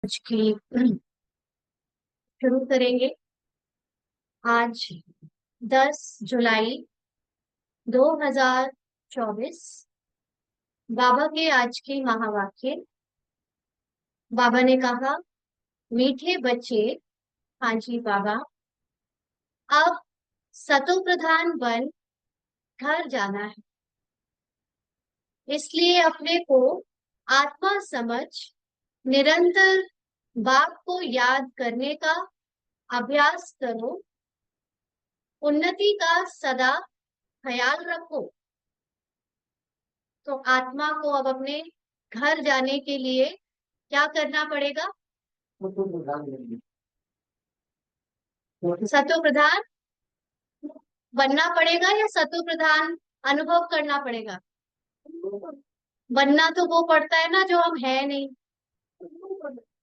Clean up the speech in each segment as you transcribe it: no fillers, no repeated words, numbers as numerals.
आज की शुरू करेंगे। आज 10 जुलाई 2024। बाबा के आज के महावाक्य। बाबा ने कहा, मीठे बच्चे। हाँ जी बाबा। अब सतो प्रधान बन घर जाना है, इसलिए अपने को आत्मा समझ निरंतर बाप को याद करने का अभ्यास करो। उन्नति का सदा ख्याल रखो। तो आत्मा को अब अपने घर जाने के लिए क्या करना पड़ेगा? सतो प्रधान बनना पड़ेगा या सतो प्रधान अनुभव करना पड़ेगा? बनना तो वो पड़ता है ना जो हम है नहीं।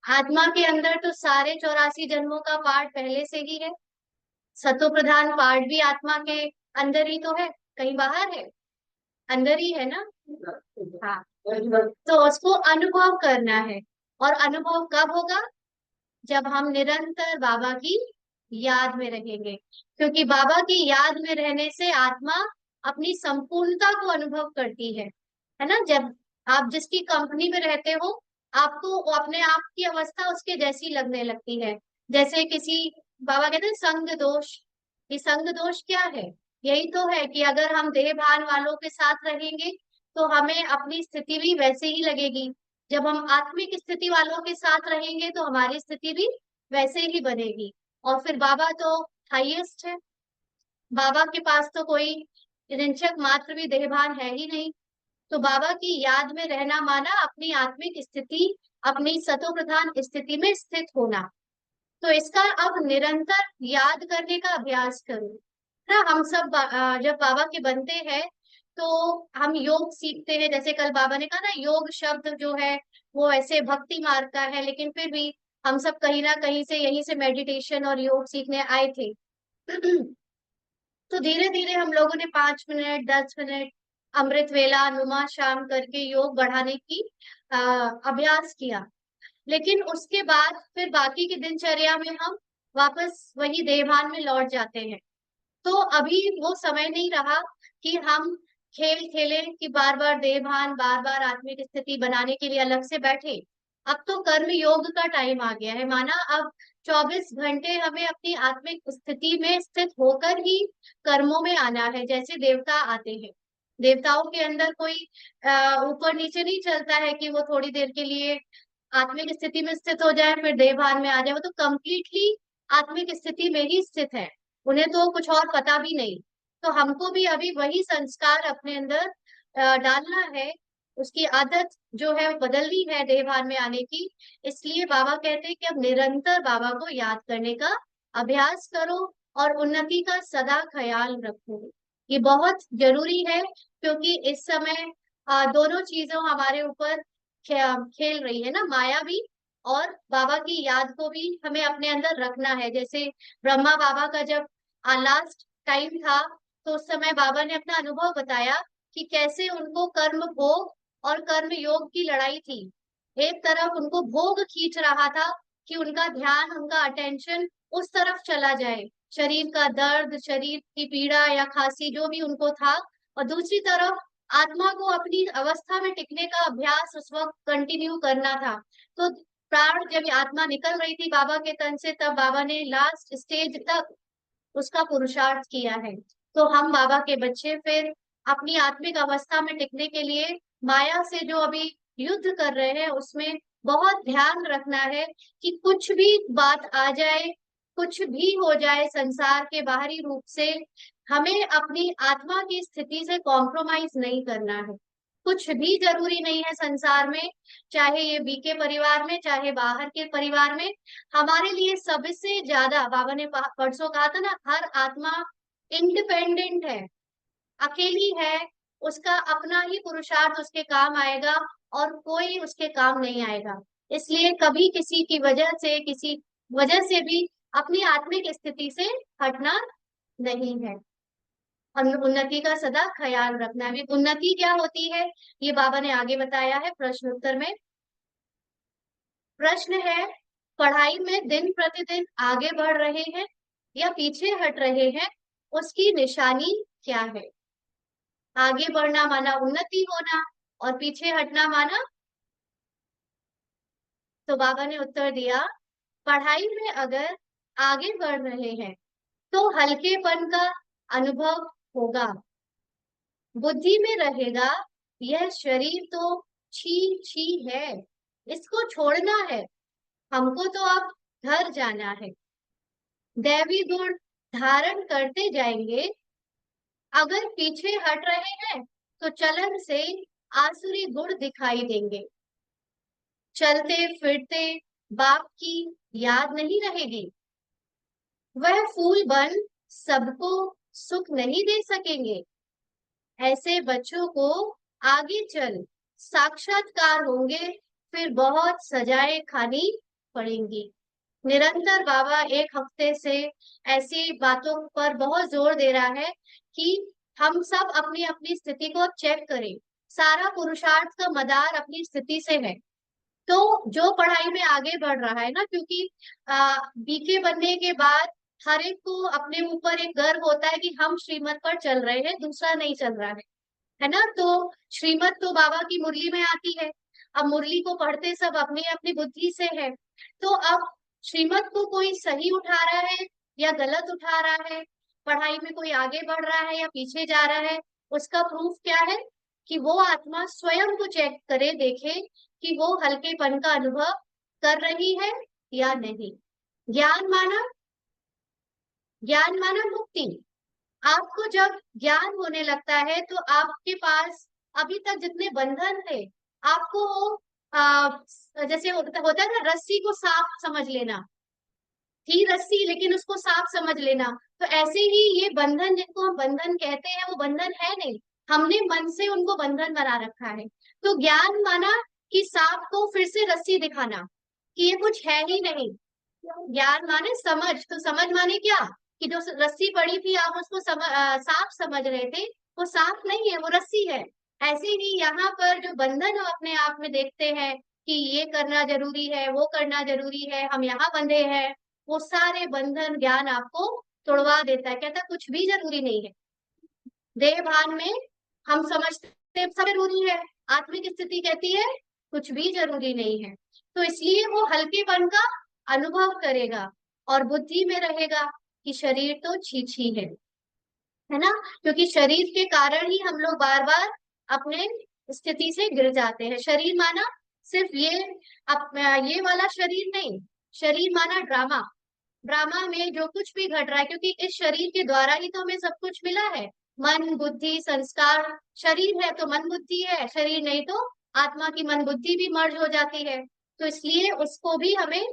आत्मा के अंदर तो सारे 84 जन्मों का पार्ट पहले से ही है। सतो प्रधान पार्ट भी आत्मा के अंदर ही तो है, कहीं बाहर है? अंदर ही है ना। हाँ, तो उसको अनुभव करना है। और अनुभव कब होगा? जब हम निरंतर बाबा की याद में रहेंगे, क्योंकि बाबा की याद में रहने से आत्मा अपनी संपूर्णता को अनुभव करती है ना। जब आप जिसकी कंपनी में रहते हो, आपको वो अपने आप की अवस्था उसके जैसी लगने लगती है। जैसे किसी, बाबा कहते हैं संग दोष। ये संग दोष क्या है? यही तो है कि अगर हम देह भान वालों के साथ रहेंगे तो हमें अपनी स्थिति भी वैसे ही लगेगी। जब हम आत्मिक स्थिति वालों के साथ रहेंगे तो हमारी स्थिति भी वैसे ही बनेगी। और फिर बाबा तो हाईएस्ट है। बाबा के पास तो कोई निरंजक मात्र भी देहभान है ही नहीं। तो बाबा की याद में रहना माना अपनी आत्मिक स्थिति, अपनी सतो प्रधान स्थिति में स्थित होना। तो इसका अब निरंतर याद करने का अभ्यास करो ना। हम सब जब बाबा के बनते हैं तो हम योग सीखते हैं। जैसे कल बाबा ने कहा ना, योग शब्द जो है वो ऐसे भक्ति मार्ग का है, लेकिन फिर भी हम सब कहीं ना कहीं से यहीं से मेडिटेशन और योग सीखने आए थे। तो धीरे धीरे हम लोगों ने 5 मिनट 10 मिनट अमृत वेला नुमा शाम करके योग बढ़ाने की अभ्यास किया। लेकिन उसके बाद फिर बाकी की दिनचर्या में हम वापस वही देहभान में लौट जाते हैं। तो अभी वो समय नहीं रहा कि हम खेल खेले कि बार बार देहभान, बार बार आत्मिक स्थिति बनाने के लिए अलग से बैठे। अब तो कर्म योग का टाइम आ गया है। माना अब 24 घंटे हमें अपनी आत्मिक स्थिति में स्थित होकर ही कर्मों में आना है। जैसे देवता आते हैं, देवताओं के अंदर कोई ऊपर नीचे नहीं चलता है कि वो थोड़ी देर के लिए आत्मिक स्थिति में स्थित हो जाए फिर देहभान में आ जाए। वो तो कंप्लीटली आत्मिक स्थिति में ही स्थित है। उन्हें तो कुछ और पता भी नहीं। तो हमको भी अभी वही संस्कार अपने अंदर डालना है। उसकी आदत जो है वो बदलनी है देहभान में आने की। इसलिए बाबा कहते हैं कि अब निरंतर बाबा को याद करने का अभ्यास करो और उन्नति का सदा ख्याल रखो। ये बहुत जरूरी है, क्योंकि इस समय दोनों चीजों हमारे ऊपर खेल रही है ना, माया भी और बाबा की याद को भी हमें अपने अंदर रखना है। जैसे ब्रह्मा बाबा का जब लास्ट टाइम था, तो उस समय बाबा ने अपना अनुभव बताया कि कैसे उनको कर्म भोग और कर्म योग की लड़ाई थी। एक तरफ उनको भोग खींच रहा था कि उनका ध्यान, उनका अटेंशन उस तरफ चला जाए, शरीर का दर्द, शरीर की पीड़ा या खांसी जो भी उनको था। और दूसरी तरफ आत्मा को अपनी अवस्था में टिकने का अभ्यास उस वक्त कंटिन्यू करना था। तो प्राण जब आत्मा निकल रही थी बाबा के तन से, तब बाबा ने लास्ट स्टेज तक उसका पुरुषार्थ किया है। तो हम बाबा के बच्चे फिर अपनी आत्मिक अवस्था में टिकने के लिए माया से जो अभी युद्ध कर रहे हैं उसमें बहुत ध्यान रखना है कि कुछ भी बात आ जाए, कुछ भी हो जाए संसार के बाहरी रूप से, हमें अपनी आत्मा की स्थिति से कॉम्प्रोमाइज नहीं करना है। कुछ भी जरूरी नहीं है संसार में, चाहे ये बीके परिवार में चाहे बाहर के परिवार में। हमारे लिए सबसे ज्यादा बाबा ने परसों कहा था ना, हर आत्मा इंडिपेंडेंट है, अकेली है। उसका अपना ही पुरुषार्थ उसके काम आएगा और कोई उसके काम नहीं आएगा। इसलिए कभी किसी की वजह से, किसी वजह से भी अपनी आत्मिक स्थिति से हटना नहीं है। उन्नति का सदा ख्याल रखना है। उन्नति क्या होती है ये बाबा ने आगे बताया है प्रश्न उत्तर में। प्रश्न है, पढ़ाई में दिन प्रतिदिन आगे बढ़ रहे हैं या पीछे हट रहे हैं, उसकी निशानी क्या है? आगे बढ़ना माना उन्नति होना, और पीछे हटना माना, तो बाबा ने उत्तर दिया, पढ़ाई में अगर आगे बढ़ रहे हैं तो हल्केपन का अनुभव होगा, बुद्धि में रहेगा यह शरीर तो छी छी है, इसको छोड़ना है, हमको तो अब घर जाना है। दैवी गुण धारण करते जाएंगे, अगर पीछे हट रहे हैं तो चलन से आसुरी गुण दिखाई देंगे, चलते फिरते बाप की याद नहीं रहेगी, वह फूल बन सबको सुख नहीं दे सकेंगे। ऐसे बच्चों को आगे चल साक्षात्कार होंगे, फिर बहुत सजाएं खानी पड़ेंगी। निरंतर बाबा एक हफ्ते से ऐसी बातों पर बहुत जोर दे रहा है कि हम सब अपनी अपनी स्थिति को चेक करें। सारा पुरुषार्थ का मदार अपनी स्थिति से है। तो जो पढ़ाई में आगे बढ़ रहा है ना, क्योंकि बीके बनने के बाद हर एक को अपने ऊपर एक गर्व होता है कि हम श्रीमत पर चल रहे हैं, दूसरा नहीं चल रहा है ना। तो श्रीमत तो बाबा की मुरली में आती है, अब मुरली को पढ़ते सब अपनी अपनी बुद्धि से है। तो अब श्रीमत को कोई सही उठा रहा है या गलत उठा रहा है, पढ़ाई में कोई आगे बढ़ रहा है या पीछे जा रहा है, उसका प्रूफ क्या है? कि वो आत्मा स्वयं को चेक करे, देखे कि वो हल्केपन का अनुभव कर रही है या नहीं। ज्ञान माना, ज्ञान माना मुक्ति। आपको जब ज्ञान होने लगता है तो आपके पास अभी तक जितने बंधन थे, आपको आ, जैसे होता है ना, रस्सी को सांप समझ लेना, थी रस्सी लेकिन उसको सांप समझ लेना। तो ऐसे ही ये बंधन जिनको हम बंधन कहते हैं, वो बंधन है नहीं, हमने मन से उनको बंधन बना रखा है। तो ज्ञान माना कि सांप को फिर से रस्सी दिखाना कि ये कुछ है ही नहीं। ज्ञान माने समझ, तो समझ माने क्या? कि जो रस्सी पड़ी थी आप उसको सांप समझ रहे थे, वो सांप नहीं है, वो रस्सी है। ऐसे ही यहाँ पर जो बंधन हम अपने आप में देखते हैं कि ये करना जरूरी है, वो करना जरूरी है, हम यहाँ बंधे हैं, वो सारे बंधन ज्ञान आपको तोड़वा देता है, कहता है कुछ भी जरूरी नहीं है। देह भान में हम समझते हैं सब जरूरी है, आत्मिक स्थिति कहती है कुछ भी जरूरी नहीं है। तो इसलिए वो हल्केपन का अनुभव करेगा और बुद्धि में रहेगा कि शरीर तो छी छी है ना। क्योंकि शरीर के कारण ही हम लोग बार बार अपने स्थिति से गिर जाते हैं। शरीर माना सिर्फ ये वाला शरीर नहीं, शरीर माना ड्रामा, ड्रामा में जो कुछ भी घट रहा है, क्योंकि इस शरीर के द्वारा ही तो हमें सब कुछ मिला है। मन बुद्धि संस्कार, शरीर है तो मन बुद्धि है, शरीर नहीं तो आत्मा की मन बुद्धि भी मर्ज हो जाती है। तो इसलिए उसको भी हमें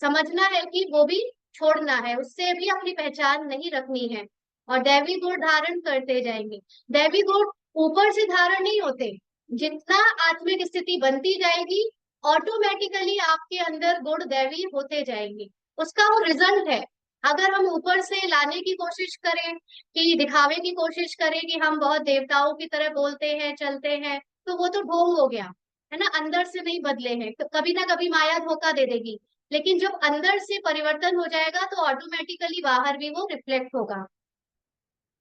समझना है कि वो भी छोड़ना है, उससे भी अपनी पहचान नहीं रखनी है। और दैवी गुण धारण करते जाएंगे। दैवी गुण ऊपर से धारण नहीं होते, जितना आत्मिक स्थिति बनती जाएगी ऑटोमेटिकली आपके अंदर गुण दैवी होते जाएंगे, उसका वो रिजल्ट है। अगर हम ऊपर से लाने की कोशिश करें, कि दिखावे की कोशिश करें कि हम बहुत देवताओं की तरह बोलते हैं चलते हैं, तो वो तो ढोंग हो गया, है ना, अंदर से नहीं बदले हैं, तो कभी ना कभी माया धोखा दे देगी। लेकिन जब अंदर से परिवर्तन हो जाएगा तो ऑटोमेटिकली बाहर भी वो रिफ्लेक्ट होगा।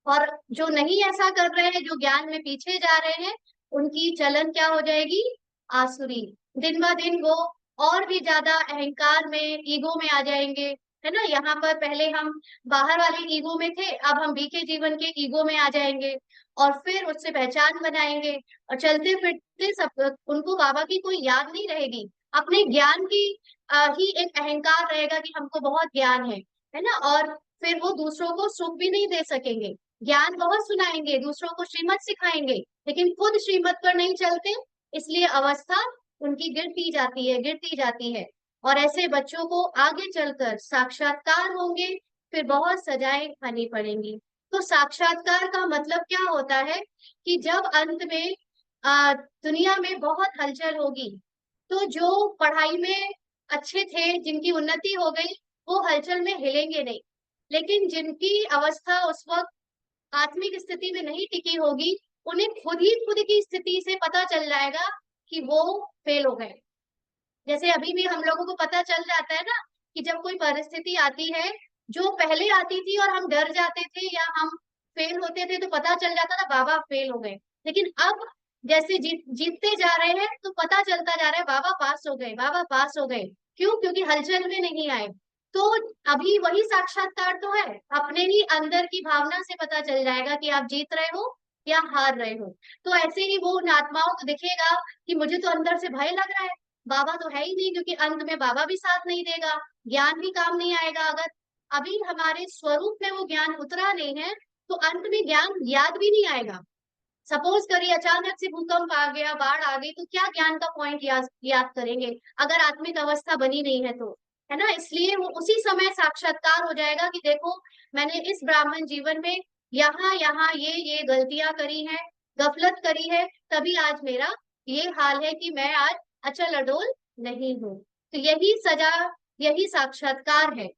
और जो नहीं ऐसा कर रहे हैं, जो ज्ञान में पीछे जा रहे हैं, उनकी चलन क्या हो जाएगी? आसुरी। दिन ब दिन वो और भी ज्यादा अहंकार में, ईगो में आ जाएंगे, है ना। यहाँ पर पहले हम बाहर वाले ईगो में थे, अब हम बीके जीवन के ईगो में आ जाएंगे और फिर उससे पहचान बनाएंगे। और चलते फिरते सब उनको बाबा की कोई याद नहीं रहेगी, अपने ज्ञान की ही एक अहंकार रहेगा कि हमको बहुत ज्ञान है ना। और फिर वो दूसरों को सुख भी नहीं दे सकेंगे। ज्ञान बहुत सुनाएंगे, दूसरों को श्रीमत सिखाएंगे, लेकिन खुद श्रीमत पर नहीं चलते, इसलिए अवस्था उनकी गिरती जाती है। और ऐसे बच्चों को आगे चलकर साक्षात्कार होंगे, फिर बहुत सजाएं खानी पड़ेंगी। तो साक्षात्कार का मतलब क्या होता है? कि जब अंत में दुनिया में बहुत हलचल होगी, तो जो पढ़ाई में अच्छे थे, जिनकी उन्नति हो गई, वो हलचल में हिलेंगे नहीं। लेकिन जिनकी अवस्था उस वक्त आत्मिक स्थिति में नहीं टिकी होगी, उन्हें खुद ही खुद की स्थिति से पता चल जाएगा कि वो फेल हो गए, जैसे अभी भी हम लोगों को पता चल जाता है ना कि जब कोई परिस्थिति आती है जो पहले आती थी और हम डर जाते थे या हम फेल होते थे तो पता चल जाता था बाबा फेल हो गए, लेकिन अब जैसे जीतते जा रहे हैं तो पता चलता जा रहा है बाबा पास हो गए, बाबा पास हो गए। क्यों? क्योंकि हलचल में नहीं आए। तो अभी वही साक्षात्कार तो है, अपने ही अंदर की भावना से पता चल जाएगा कि आप जीत रहे हो या हार रहे हो। तो ऐसे ही वो उन आत्माओं को दिखेगा कि मुझे तो अंदर से भय लग रहा है, बाबा तो है ही नहीं, क्योंकि अंत में बाबा भी साथ नहीं देगा, ज्ञान भी काम नहीं आएगा। अगर अभी हमारे स्वरूप में वो ज्ञान उतरा नहीं है तो अंत में ज्ञान याद भी नहीं आएगा। सपोज करिए अचानक से भूकंप आ गया, बाढ़ आ गई, तो क्या ज्ञान का पॉइंट याद करेंगे अगर आत्मिक अवस्था बनी नहीं है तो, है ना। इसलिए वो उसी समय साक्षात्कार हो जाएगा कि देखो मैंने इस ब्राह्मण जीवन में यहाँ यहाँ ये गलतियां करी हैं, गफलत करी है, तभी आज मेरा ये हाल है कि मैं आज अचल अडोल नहीं हूँ। तो यही सजा, यही साक्षात्कार है।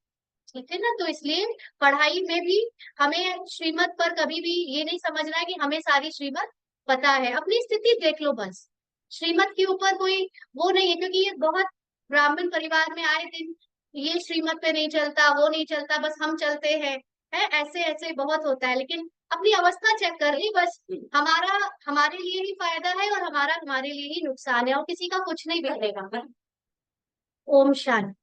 ठीक है ना। तो इसलिए पढ़ाई में भी हमें श्रीमत पर कभी भी ये नहीं समझना है कि हमें सारी श्रीमत पता है। अपनी स्थिति देख लो बस, श्रीमत के ऊपर कोई वो नहीं है, क्योंकि ये बहुत ब्राह्मण परिवार में आए दिन ये श्रीमत पे नहीं चलता, वो नहीं चलता, बस हम चलते हैं, है ऐसे ऐसे बहुत होता है। लेकिन अपनी अवस्था चेक कर ली बस, हमारा हमारे लिए ही फायदा है और हमारा हमारे लिए ही नुकसान है, और किसी का कुछ नहीं बिगड़ेगा। ओम शांति।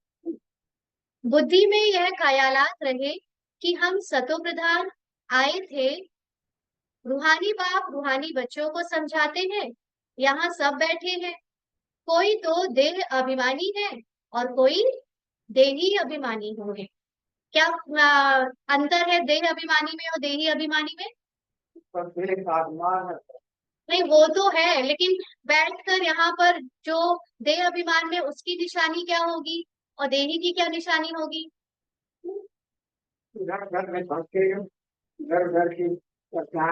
बुद्धि में यह ख्यालात रहे कि हम सतो प्रधान आए थे, रूहानी बाप रूहानी बच्चों को समझाते हैं, यहाँ सब बैठे हैं, कोई तो देह अभिमानी है और कोई देही अभिमानी होंगे। क्या अंतर है देह अभिमानी में और देही अभिमानी में? नहीं वो तो है, लेकिन बैठकर यहाँ पर जो देह अभिमान में उसकी निशानी क्या होगी और देही की क्या निशानी होगी? घर घर में भटके, घर घर की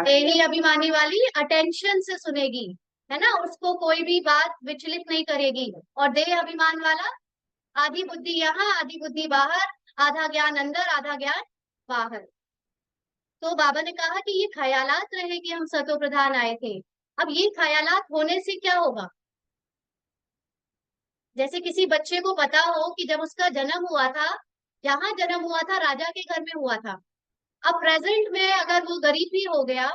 देही अभिमानी वाली अटेंशन से सुनेगी, है ना, उसको कोई भी बात विचलित नहीं करेगी। और देह अभिमान वाला आधी बुद्धि यहाँ आधी बुद्धि बाहर, आधा ज्ञान अंदर आधा ज्ञान बाहर। तो बाबा ने कहा कि ये ख्यालात रहे कि हम सतो प्रधान आए थे। अब ये ख्यालात होने से क्या होगा? जैसे किसी बच्चे को पता हो कि जब उसका जन्म हुआ था, जहां जन्म हुआ था राजा के घर में हुआ था, अब प्रेजेंट में अगर वो गरीब भी हो गया,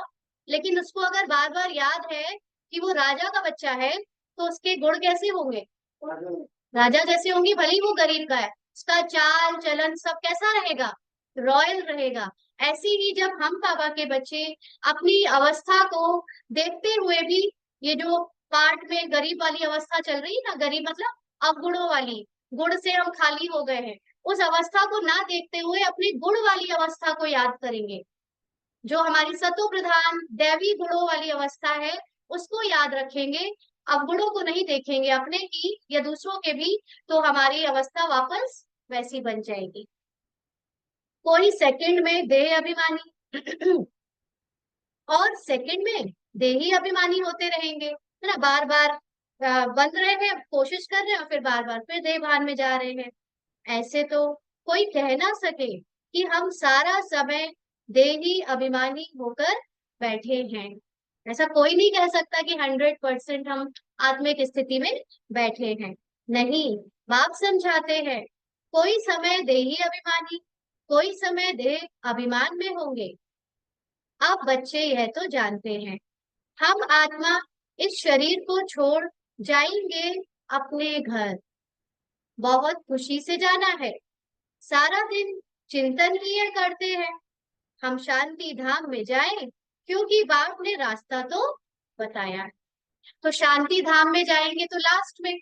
लेकिन उसको अगर बार बार याद है कि वो राजा का बच्चा है, तो उसके गुण कैसे होंगे? राजा जैसे होंगे, भले ही वो गरीब का है, उसका चाल चलन सब कैसा रहेगा? रॉयल रहेगा। ऐसे ही जब हम बाबा के बच्चे अपनी अवस्था को देखते हुए भी, ये जो पाठ में गरीब वाली अवस्था चल रही है ना, गरीब मतलब अवगुणों वाली, गुण से हम खाली हो गए हैं, उस अवस्था को ना देखते हुए अपनी गुण वाली अवस्था को याद करेंगे। जो हमारी सतो प्रधान दैवी गुणों वाली अवस्था है उसको याद रखेंगे, अवगुणों को नहीं देखेंगे अपने की या दूसरों के भी, तो हमारी अवस्था वापस वैसी बन जाएगी। कोई सेकंड में देह अभिमानी और सेकंड में देही अभिमानी होते रहेंगे, है ना, बार बार बन रहे हैं, कोशिश कर रहे हैं और फिर बार बार फिर देह भान में जा रहे हैं। ऐसे तो कोई कह ना सके कि हम सारा समय देही अभिमानी होकर बैठे हैं। ऐसा कोई नहीं कह सकता कि 100% हम आत्मिक स्थिति में बैठे हैं। नहीं, बाप समझाते हैं कोई समय देही अभिमानी, कोई समय देह अभिमान में होंगे। अब बच्चे यह तो जानते हैं हम आत्मा इस शरीर को छोड़ जाएंगे अपने घर, बहुत खुशी से जाना है, सारा दिन चिंतन ही करते हैं हम शांति धाम में जाएं, क्योंकि बाप ने रास्ता तो बताया है। तो शांति धाम में जाएंगे तो लास्ट में,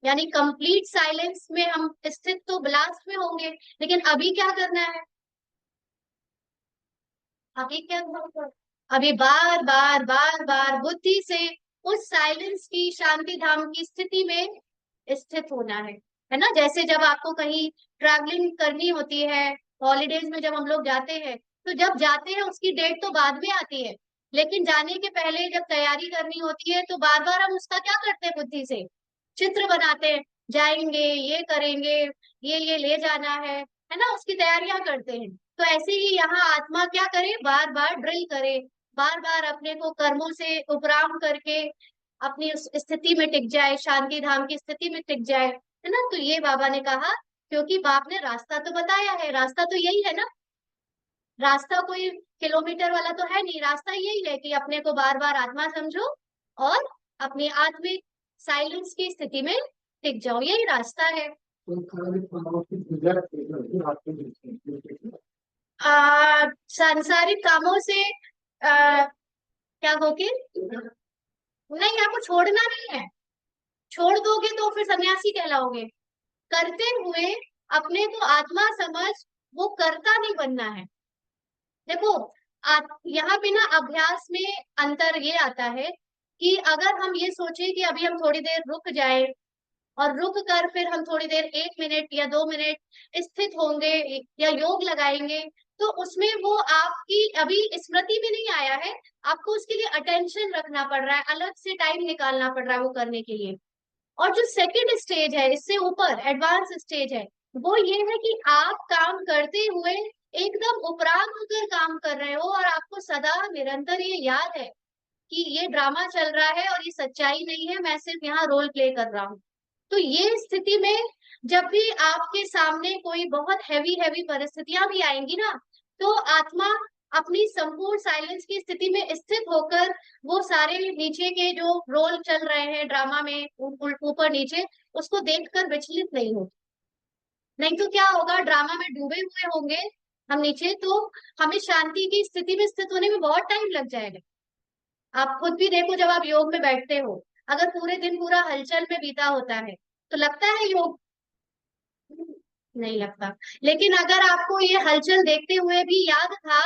यानी कंप्लीट साइलेंस में हम स्थित तो लास्ट में होंगे। लेकिन अभी क्या करना है? अभी क्या करना है? अभी बार बार बार बार बुद्धि से उस साइलेंस की शांति धाम की स्थिति में स्थित होना है ना। जैसे जब आपको कहीं ट्रैवलिंग करनी होती है, हॉलीडेज में जब हम लोग जाते हैं, तो जब जाते हैं उसकी डेट तो बाद में आती है, लेकिन जाने के पहले जब तैयारी करनी होती है तो बार बार हम उसका क्या करते हैं, बुद्धि से चित्र बनाते हैं, जाएंगे ये करेंगे, ये ले जाना है ना, उसकी तैयारियां करते हैं। तो ऐसे ही यहाँ आत्मा क्या करे, बार बार ड्रिल करे, बार बार अपने को कर्मों से उपराम करके अपनी उस स्थिति में टिक जाए, शांति धाम की स्थिति में टिक जाए। है ना। तो ये बाबा ने कहा, क्योंकि बाप ने रास्ता तो बताया है, रास्ता तो यही है ना, रास्ता कोई किलोमीटर वाला तो है नहीं, रास्ता यही है कि अपने को बार बार आत्मा समझो और अपनी आत्मिक साइलेंस की स्थिति में टिक जाओ, यही रास्ता है। तो सारे कामों की गुजर के आपको मिलते हैं। सांसारिक कामों से क्या होगे, नहीं आपको छोड़ना नहीं है, छोड़ दोगे तो फिर सन्यासी कहलाओगे। करते हुए अपने को आत्मा समझ, वो करता नहीं बनना है। देखो, यहाँ पे ना अभ्यास में अंतर ये आता है कि अगर हम ये सोचे कि अभी हम थोड़ी देर रुक जाए और रुक कर फिर हम थोड़ी देर 1 मिनट या 2 मिनट स्थित होंगे या योग लगाएंगे, तो उसमें वो आपकी अभी स्मृति में नहीं आया है, आपको उसके लिए अटेंशन रखना पड़ रहा है, अलग से टाइम निकालना पड़ रहा है वो करने के लिए। और जो सेकंड स्टेज है, इससे ऊपर एडवांस स्टेज है, वो ये है कि आप काम करते हुए एकदम उपराग होकर काम कर रहे हो और आपको सदा निरंतर ये याद है कि ये ड्रामा चल रहा है और ये सच्चाई नहीं है, मैं सिर्फ यहाँ रोल प्ले कर रहा हूँ। तो ये स्थिति में जब भी आपके सामने कोई बहुत हैवी हैवी परिस्थितियां भी आएंगी ना, तो आत्मा अपनी संपूर्ण साइलेंस की स्थिति में स्थित होकर वो सारे नीचे के जो रोल चल रहे हैं ड्रामा में, ऊपर नीचे, उसको देखकर विचलित नहीं हो। नहीं तो क्या होगा, ड्रामा में डूबे हुए होंगे हम नीचे, तो हमें शांति की स्थिति में स्थित होने में बहुत टाइम लग जाएगा। आप खुद भी देखो, जब आप योग में बैठते हो, अगर पूरे दिन पूरा हलचल में बीता होता है तो लगता है योग, नहीं लगता। लेकिन अगर आपको ये हलचल देखते हुए भी याद था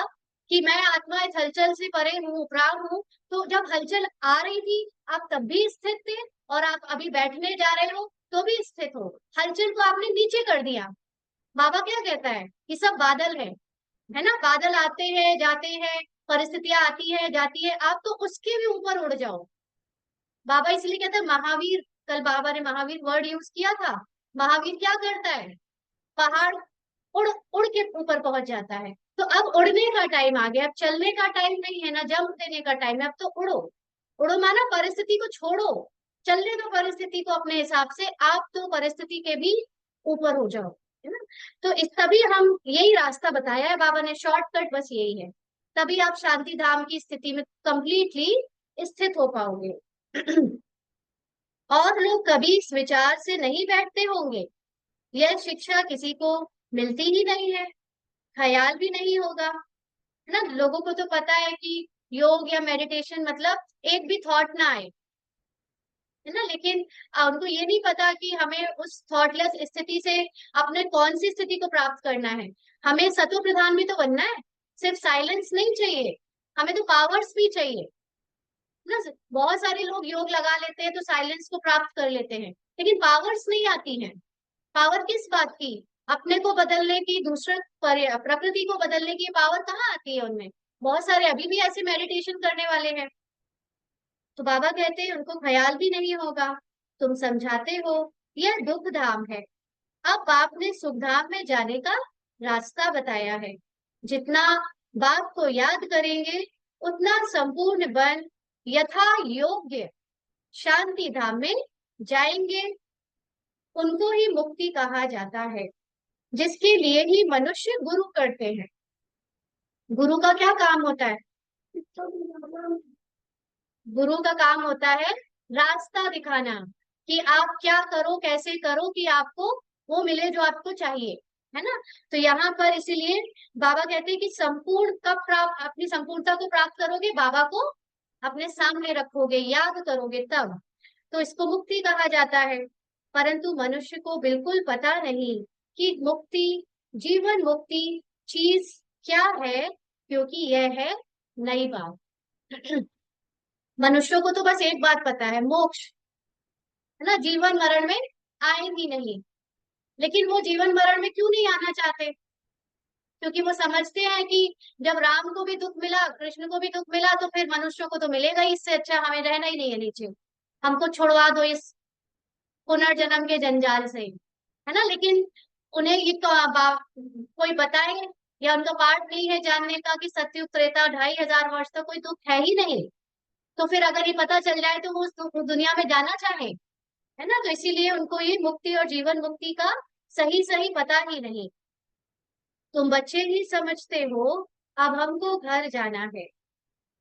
कि मैं आत्मा इस हलचल से परे हूँ, उपराग हूँ, तो जब हलचल आ रही थी आप तब भी स्थित थे, और आप अभी बैठने जा रहे हो तो भी स्थित हो। हलचल को आपने नीचे कर दिया। बाबा क्या कहता है कि सब बादल है ना, बादल आते हैं जाते हैं, परिस्थितियां आती है जाती है, आप तो उसके भी ऊपर उड़ जाओ। बाबा इसलिए कहते हैं महावीर, कल बाबा ने महावीर वर्ड यूज किया था। महावीर क्या करता है, पहाड़ उड़ उड़ के ऊपर पहुंच जाता है। तो अब उड़ने का टाइम आ गया, अब चलने का टाइम नहीं है ना, जंप देने का टाइम है, अब तो उड़ो। उड़ो माना परिस्थिति को छोड़ो, चलने दो परिस्थिति को अपने हिसाब से, आप तो परिस्थिति के भी ऊपर हो जाओ, है ना। तो इस तभी हम यही रास्ता बताया है बाबा ने, शॉर्टकट बस यही है, तभी आप शांति धाम की स्थिति में कंप्लीटली स्थित हो पाओगे। और लोग कभी इस विचार से नहीं बैठते होंगे, यह शिक्षा किसी को मिलती ही नहीं है, ख्याल भी नहीं होगा, है ना। लोगों को तो पता है कि योग या मेडिटेशन मतलब एक भी थॉट ना आए, है ना, लेकिन उनको ये नहीं पता कि हमें उस थॉटलेस स्थिति से अपने कौन सी स्थिति को प्राप्त करना है। हमें सतो प्रधान भी तो बनना है, सिर्फ साइलेंस नहीं चाहिए, हमें तो पावर्स भी चाहिए ना। बहुत सारे लोग योग लगा लेते हैं तो साइलेंस को प्राप्त कर लेते हैं, लेकिन पावर्स नहीं आती हैं। पावर किस बात की, अपने को बदलने की, दूसरे प्रकृति को बदलने की पावर कहाँ आती है उनमें। बहुत सारे अभी भी ऐसे मेडिटेशन करने वाले हैं। तो बाबा कहते हैं उनको ख्याल भी नहीं होगा, तुम समझाते हो यह दुख धाम है। अब बाप ने सुख धाम में जाने का रास्ता बताया है। जितना बाप को याद करेंगे उतना संपूर्ण बन यथा योग्य शांति धाम में जाएंगे। उनको ही मुक्ति कहा जाता है, जिसके लिए ही मनुष्य गुरु करते हैं। गुरु का क्या काम होता है, गुरु का काम होता है रास्ता दिखाना, कि आप क्या करो, कैसे करो कि आपको वो मिले जो आपको चाहिए, है ना। तो यहाँ पर इसीलिए बाबा कहते हैं कि संपूर्ण कब प्राप्त, अपनी संपूर्णता को प्राप्त करोगे, बाबा को अपने सामने रखोगे, याद करोगे तब, तो इसको मुक्ति कहा जाता है। परंतु मनुष्य को बिल्कुल पता नहीं कि मुक्ति, जीवन मुक्ति चीज क्या है, क्योंकि यह है नई बात। मनुष्यों को तो बस एक बात पता है, मोक्ष, है ना, जीवन मरण में आएंगी नहीं। लेकिन वो जीवन मरण में क्यों नहीं आना चाहते, क्योंकि वो समझते हैं कि जब राम को भी दुख मिला, कृष्ण को भी दुख मिला, तो फिर मनुष्यों को तो मिलेगा ही, इससे अच्छा हमें रहना ही नहीं है नीचे, हमको छुड़वा दो इस पुनर्जन्म के जंजाल से, है ना। लेकिन उन्हें ये तो कोई बताए, या उनका पाठ नहीं है जानने का कि सतयुग त्रेता 2500 वर्ष तक कोई दुख है ही नहीं। तो फिर अगर ये पता चल जाए तो वो उस दुनिया में जाना चाहे, है ना। तो इसीलिए उनको ये मुक्ति और जीवन मुक्ति का सही सही पता ही नहीं। तुम बच्चे ही समझते हो, अब हमको घर जाना है।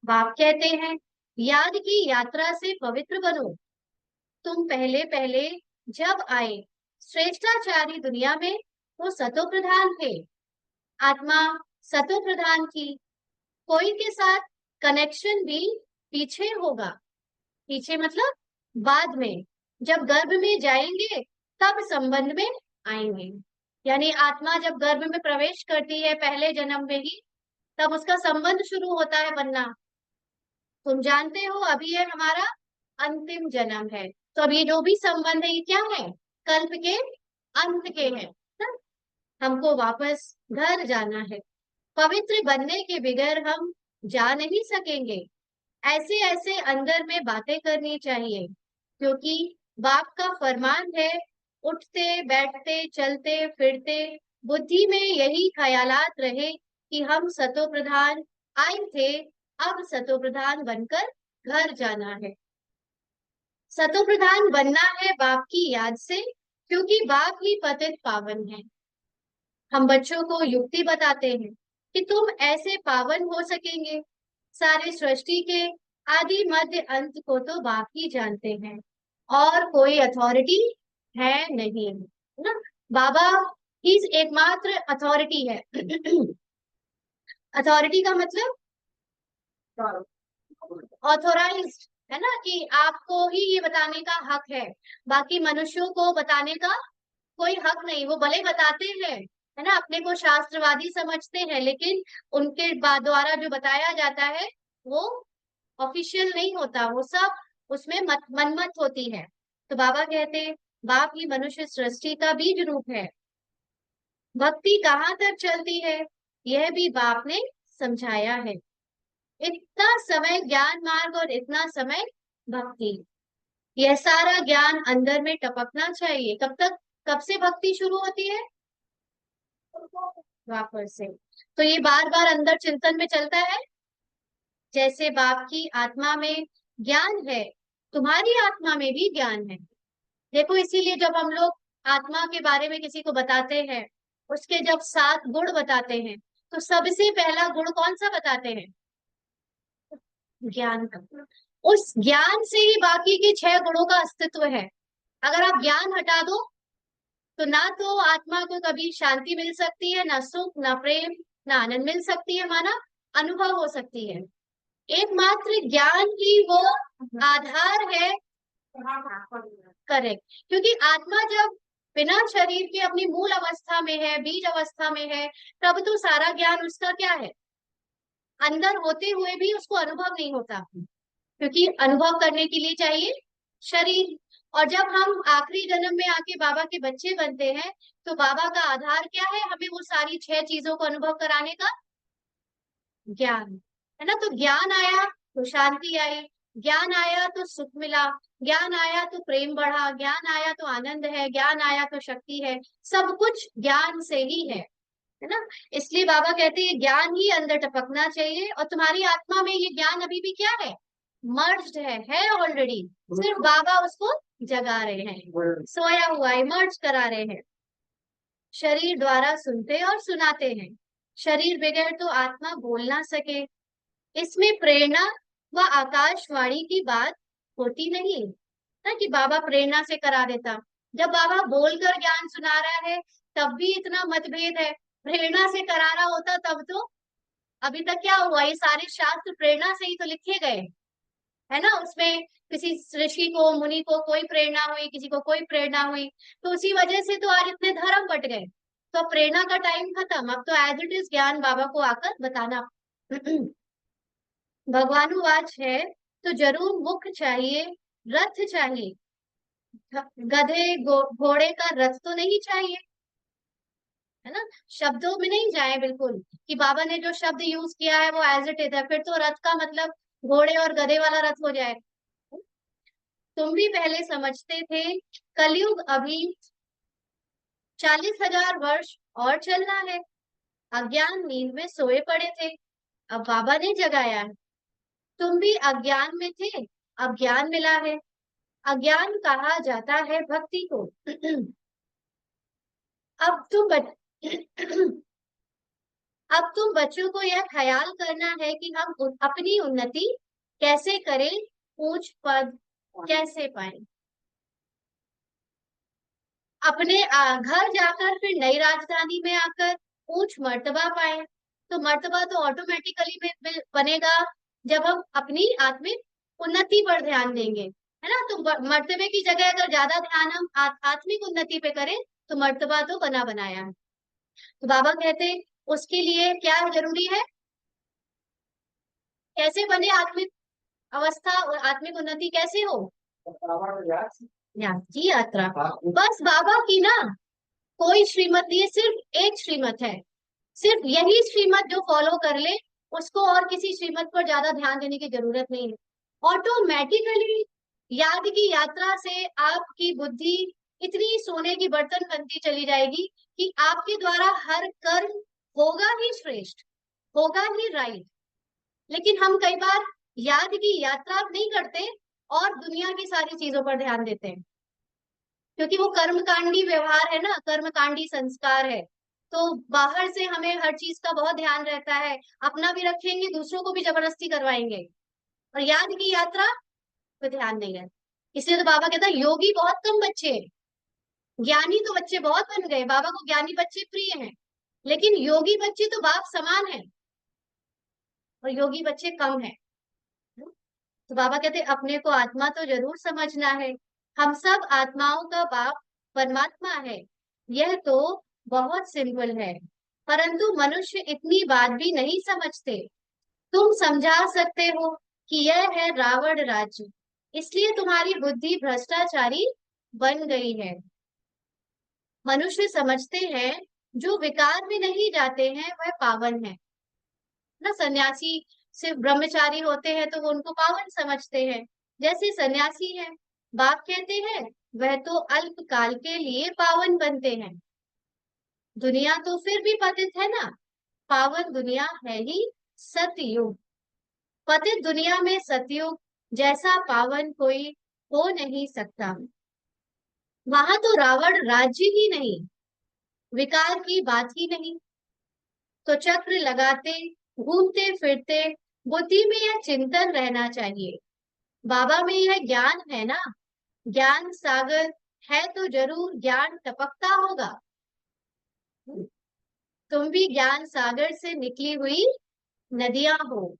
बाप कहते हैं, याद की यात्रा से पवित्र बनो। तुम पहले पहले जब आए श्रेष्ठाचारी दुनिया में, वो सतो प्रधान थे। आत्मा सतो प्रधान थी। कोई के साथ कनेक्शन भी पीछे होगा। पीछे मतलब बाद में, जब गर्भ में जाएंगे तब संबंध में आएंगे। यानी आत्मा जब गर्भ में प्रवेश करती है पहले जन्म में ही, तब उसका संबंध शुरू होता है बनना। तुम जानते हो अभी ये हमारा अंतिम जन्म है। तो अब ये जो भी संबंध है ये क्या है, कल्प के अंत के हैं ना? हमको वापस घर जाना है। पवित्र बनने के बगैर हम जा नहीं सकेंगे। ऐसे ऐसे अंदर में बातें करनी चाहिए, क्योंकि बाप का फरमान है, उठते बैठते चलते फिरते बुद्धि में यही ख्यालात रहे कि हम सतो प्रधान आए थे, अब सतो प्रधान बनकर घर जाना है। सतो प्रधान बनना है बाप की याद से, क्योंकि बाप ही पतित पावन है। हम बच्चों को युक्ति बताते हैं कि तुम ऐसे पावन हो सकेंगे। सारे सृष्टि के आदि मध्य अंत को तो बाप ही जानते हैं, और कोई अथॉरिटी है नहीं, है ना। बाबा ही एकमात्र अथॉरिटी है। अथॉरिटी का मतलब ऑथोराइज्ड, है ना, कि आपको ही ये बताने का हक है। बाकी मनुष्यों को बताने का कोई हक नहीं। वो भले बताते हैं, है ना, अपने को शास्त्रवादी समझते हैं, लेकिन उनके द्वारा जो बताया जाता है वो ऑफिशियल नहीं होता। वो सब उसमें मनमत होती है। तो बाबा कहते हैं, बाप ही मनुष्य सृष्टि का बीज रूप है। भक्ति कहाँ तक चलती है, यह भी बाप ने समझाया है। इतना समय ज्ञान मार्ग और इतना समय भक्ति, यह सारा ज्ञान अंदर में टपकना चाहिए। कब तक, कब से भक्ति शुरू होती है, वापस से। तो ये बार बार अंदर चिंतन में चलता है। जैसे बाप की आत्मा में ज्ञान है, तुम्हारी आत्मा में भी ज्ञान है। देखो, इसीलिए जब हम लोग आत्मा के बारे में किसी को बताते हैं, उसके जब 7 गुण बताते हैं, तो सबसे पहला गुण कौन सा बताते हैं, ज्ञान का। उस ज्ञान से ही बाकी के 6 गुणों का अस्तित्व है। अगर आप ज्ञान हटा दो, तो ना तो आत्मा को कभी शांति मिल सकती है, ना सुख, ना प्रेम, ना आनंद मिल सकती है, माना अनुभव हो सकती है। एकमात्र ज्ञान ही वो आधार है। करेक्ट, क्योंकि आत्मा जब बिना शरीर के अपनी मूल अवस्था में है, बीज अवस्था में है, तब तो सारा ज्ञान उसका क्या है, अंदर होते हुए भी उसको अनुभव नहीं होता, क्योंकि अनुभव करने के लिए चाहिए शरीर। और जब हम आखिरी जन्म में आके बाबा के बच्चे बनते हैं, तो बाबा का आधार क्या है, हमें वो सारी 6 चीजों को अनुभव कराने का, ज्ञान, है ना। तो ज्ञान आया तो शांति आई, ज्ञान आया तो सुख मिला, ज्ञान आया तो प्रेम बढ़ा, ज्ञान आया तो आनंद है, ज्ञान आया तो शक्ति है। सब कुछ ज्ञान से ही है ना। इसलिए बाबा कहते हैं ज्ञान ही अंदर टपकना चाहिए। और तुम्हारी आत्मा में ये ज्ञान अभी भी क्या है, मर्ज्ड है ऑलरेडी। सिर्फ बाबा उसको जगा रहे हैं, सोया हुआ है, मर्ज करा रहे हैं। शरीर द्वारा सुनते और सुनाते हैं। शरीर बगैर तो आत्मा बोल ना सके। इसमें प्रेरणा व आकाशवाणी की बात होती नहीं, ना कि बाबा प्रेरणा से करा देता। जब बाबा बोलकर ज्ञान सुना रहा है, तब भी इतना मतभेद है। प्रेरणा से करा रहा होता तब तो अभी तक क्या हुआ, ये सारे शास्त्र प्रेरणा से ही तो लिखे गए, है ना। उसमें किसी ऋषि को, मुनि को कोई प्रेरणा हुई, किसी को कोई प्रेरणा हुई, तो उसी वजह से तो आज इतने धर्म बट गए। तो अब प्रेरणा का टाइम खत्म, अब तो एज इट इज ज्ञान बाबा को आकर बताना। भगवानुवाच है, तो जरूर मुख चाहिए, रथ चाहिए। गधे घोड़े का रथ तो नहीं चाहिए, है ना। शब्दों में नहीं जाए बिल्कुल, कि बाबा ने जो शब्द यूज किया है वो एज इट इज है, फिर तो रथ का मतलब घोड़े और गधे वाला रथ हो जाए। तुम भी पहले समझते थे, कलयुग अभी 40,000 वर्ष और चलना है। अज्ञान नींद में सोए पड़े थे, अब बाबा ने जगाया है। तुम भी अज्ञान में थे, अब ज्ञान मिला है। अज्ञान कहा जाता है भक्ति को। अब तुम अब तुम बच्चों को यह ख्याल करना है कि हम अपनी उन्नति कैसे करें, ऊंच पद कैसे पाएं, अपने घर जाकर फिर नई राजधानी में आकर ऊंच मर्तबा पाए। तो मर्तबा तो ऑटोमेटिकली में बनेगा जब हम अपनी आत्मिक उन्नति पर ध्यान देंगे, है ना। तो मर्तबे की जगह अगर ज्यादा ध्यान हम आत्मिक उन्नति पे करें तो मर्तबा तो बना बनाया है। तो बाबा कहते उसके लिए क्या जरूरी है, कैसे बने आत्मिक अवस्था और आत्मिक उन्नति कैसे हो, ज्ञान की यात्रा। बस बाबा की ना कोई श्रीमत नहीं है, सिर्फ एक श्रीमत है, सिर्फ यही श्रीमत जो फॉलो कर ले उसको और किसी श्रीमत पर ज्यादा ध्यान देने की जरूरत नहीं है। ऑटोमेटिकली याद की यात्रा से आपकी बुद्धि इतनी सोने की बर्तन बनती चली जाएगी कि आपके द्वारा हर कर्म होगा ही श्रेष्ठ, होगा ही राइट। लेकिन हम कई बार याद की यात्रा नहीं करते और दुनिया की सारी चीजों पर ध्यान देते हैं, क्योंकि वो कर्मकांडी व्यवहार है ना, कर्मकांडी संस्कार है। तो बाहर से हमें हर चीज का बहुत ध्यान रहता है, अपना भी रखेंगे दूसरों को भी जबरदस्ती करवाएंगे, और याद की यात्रा पे ध्यान नहीं है। इसलिए तो बाबा कहता है योगी बहुत कम बच्चे, ज्ञानी तो बच्चे बहुत बन गए, बाबा को ज्ञानी बच्चे प्रिय हैं, लेकिन योगी बच्चे तो बाप समान है और योगी बच्चे कम है। तो बाबा कहते अपने को आत्मा तो जरूर समझना है, हम सब आत्माओं का बाप परमात्मा है, यह तो बहुत सिंपल है, परंतु मनुष्य इतनी बात भी नहीं समझते। तुम समझा सकते हो कि यह है रावण राज्य, इसलिए तुम्हारी बुद्धि भ्रष्टाचारी बन गई है। मनुष्य समझते हैं जो विकार में नहीं जाते हैं वह पावन है ना। सन्यासी सिर्फ ब्रह्मचारी होते हैं तो वो उनको पावन समझते हैं, जैसे सन्यासी है, बाप कहते हैं वह तो अल्प काल के लिए पावन बनते हैं। दुनिया तो फिर भी पतित है ना, पावन दुनिया है ही सतयुग, पतित दुनिया में सतयुग जैसा पावन कोई हो नहीं सकता। वहां तो रावण राज्य ही नहीं, विकार की बात ही नहीं। तो चक्र लगाते घूमते फिरते बुद्धि में यह चिंतन रहना चाहिए, बाबा में यह ज्ञान है ना, ज्ञान सागर है तो जरूर ज्ञान टपकता होगा। तुम भी ज्ञान सागर से निकली हुई नदियां हो।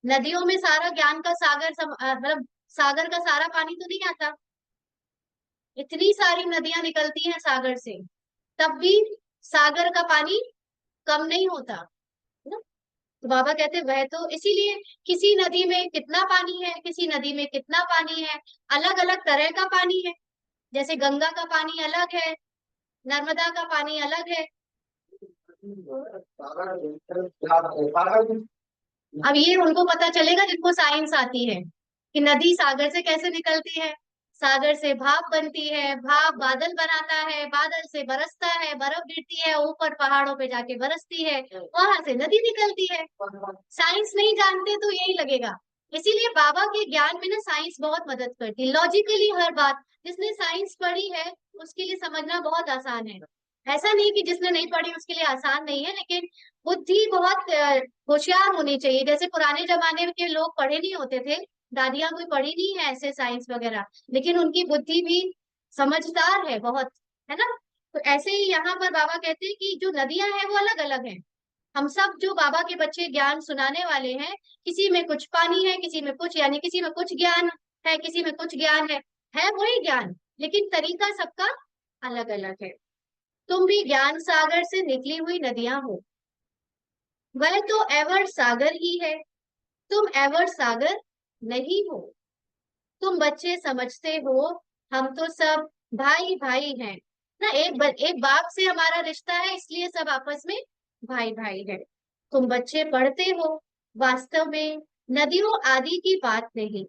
नदियों में सारा ज्ञान का सागर मतलब सागर का सारा पानी तो नहीं आता, इतनी सारी नदियां निकलती हैं सागर से, तब भी सागर का पानी कम नहीं होता, है ना। तो बाबा कहते वह तो इसीलिए किसी नदी में कितना पानी है, किसी नदी में कितना पानी है, अलग अलग तरह का पानी है। जैसे गंगा का पानी अलग है, नर्मदा का पानी अलग है। अब ये उनको पता चलेगा जिनको साइंस आती है कि नदी सागर से कैसे निकलती है। सागर से भाप बनती है, भाप बादल बनाता है, बादल से बरसता है, बर्फ गिरती है, ऊपर पहाड़ों पे जाके बरसती है, वहां से नदी निकलती है। साइंस नहीं जानते तो यही लगेगा। इसीलिए बाबा के ज्ञान में ना साइंस बहुत मदद करती है, लॉजिकली हर बात जिसने साइंस पढ़ी है उसके लिए समझना बहुत आसान है। ऐसा नहीं कि जिसने नहीं पढ़ी उसके लिए आसान नहीं है, लेकिन बुद्धि बहुत होशियार होनी चाहिए। जैसे पुराने जमाने के लोग पढ़े नहीं होते थे, दादियां कोई पढ़ी नहीं है ऐसे साइंस वगैरह, लेकिन उनकी बुद्धि भी समझदार है बहुत, है ना। तो ऐसे ही यहाँ पर बाबा कहते हैं कि जो नदियां हैं वो अलग अलग हैं। हम सब जो बाबा के बच्चे ज्ञान सुनाने वाले हैं, किसी में कुछ पानी है, किसी में कुछ, यानी किसी में कुछ ज्ञान है, किसी में कुछ ज्ञान है वही ज्ञान, लेकिन तरीका सबका अलग अलग है। तुम भी ज्ञान सागर से निकली हुई नदियां हो, वह तो एवर सागर ही है, तुम एवर सागर नहीं हो। तुम बच्चे समझते हो हम तो सब भाई भाई हैं ना, एक बाप से हमारा रिश्ता है इसलिए सब आपस में भाई भाई है। तुम बच्चे पढ़ते हो, वास्तव में नदियों आदि की बात नहीं,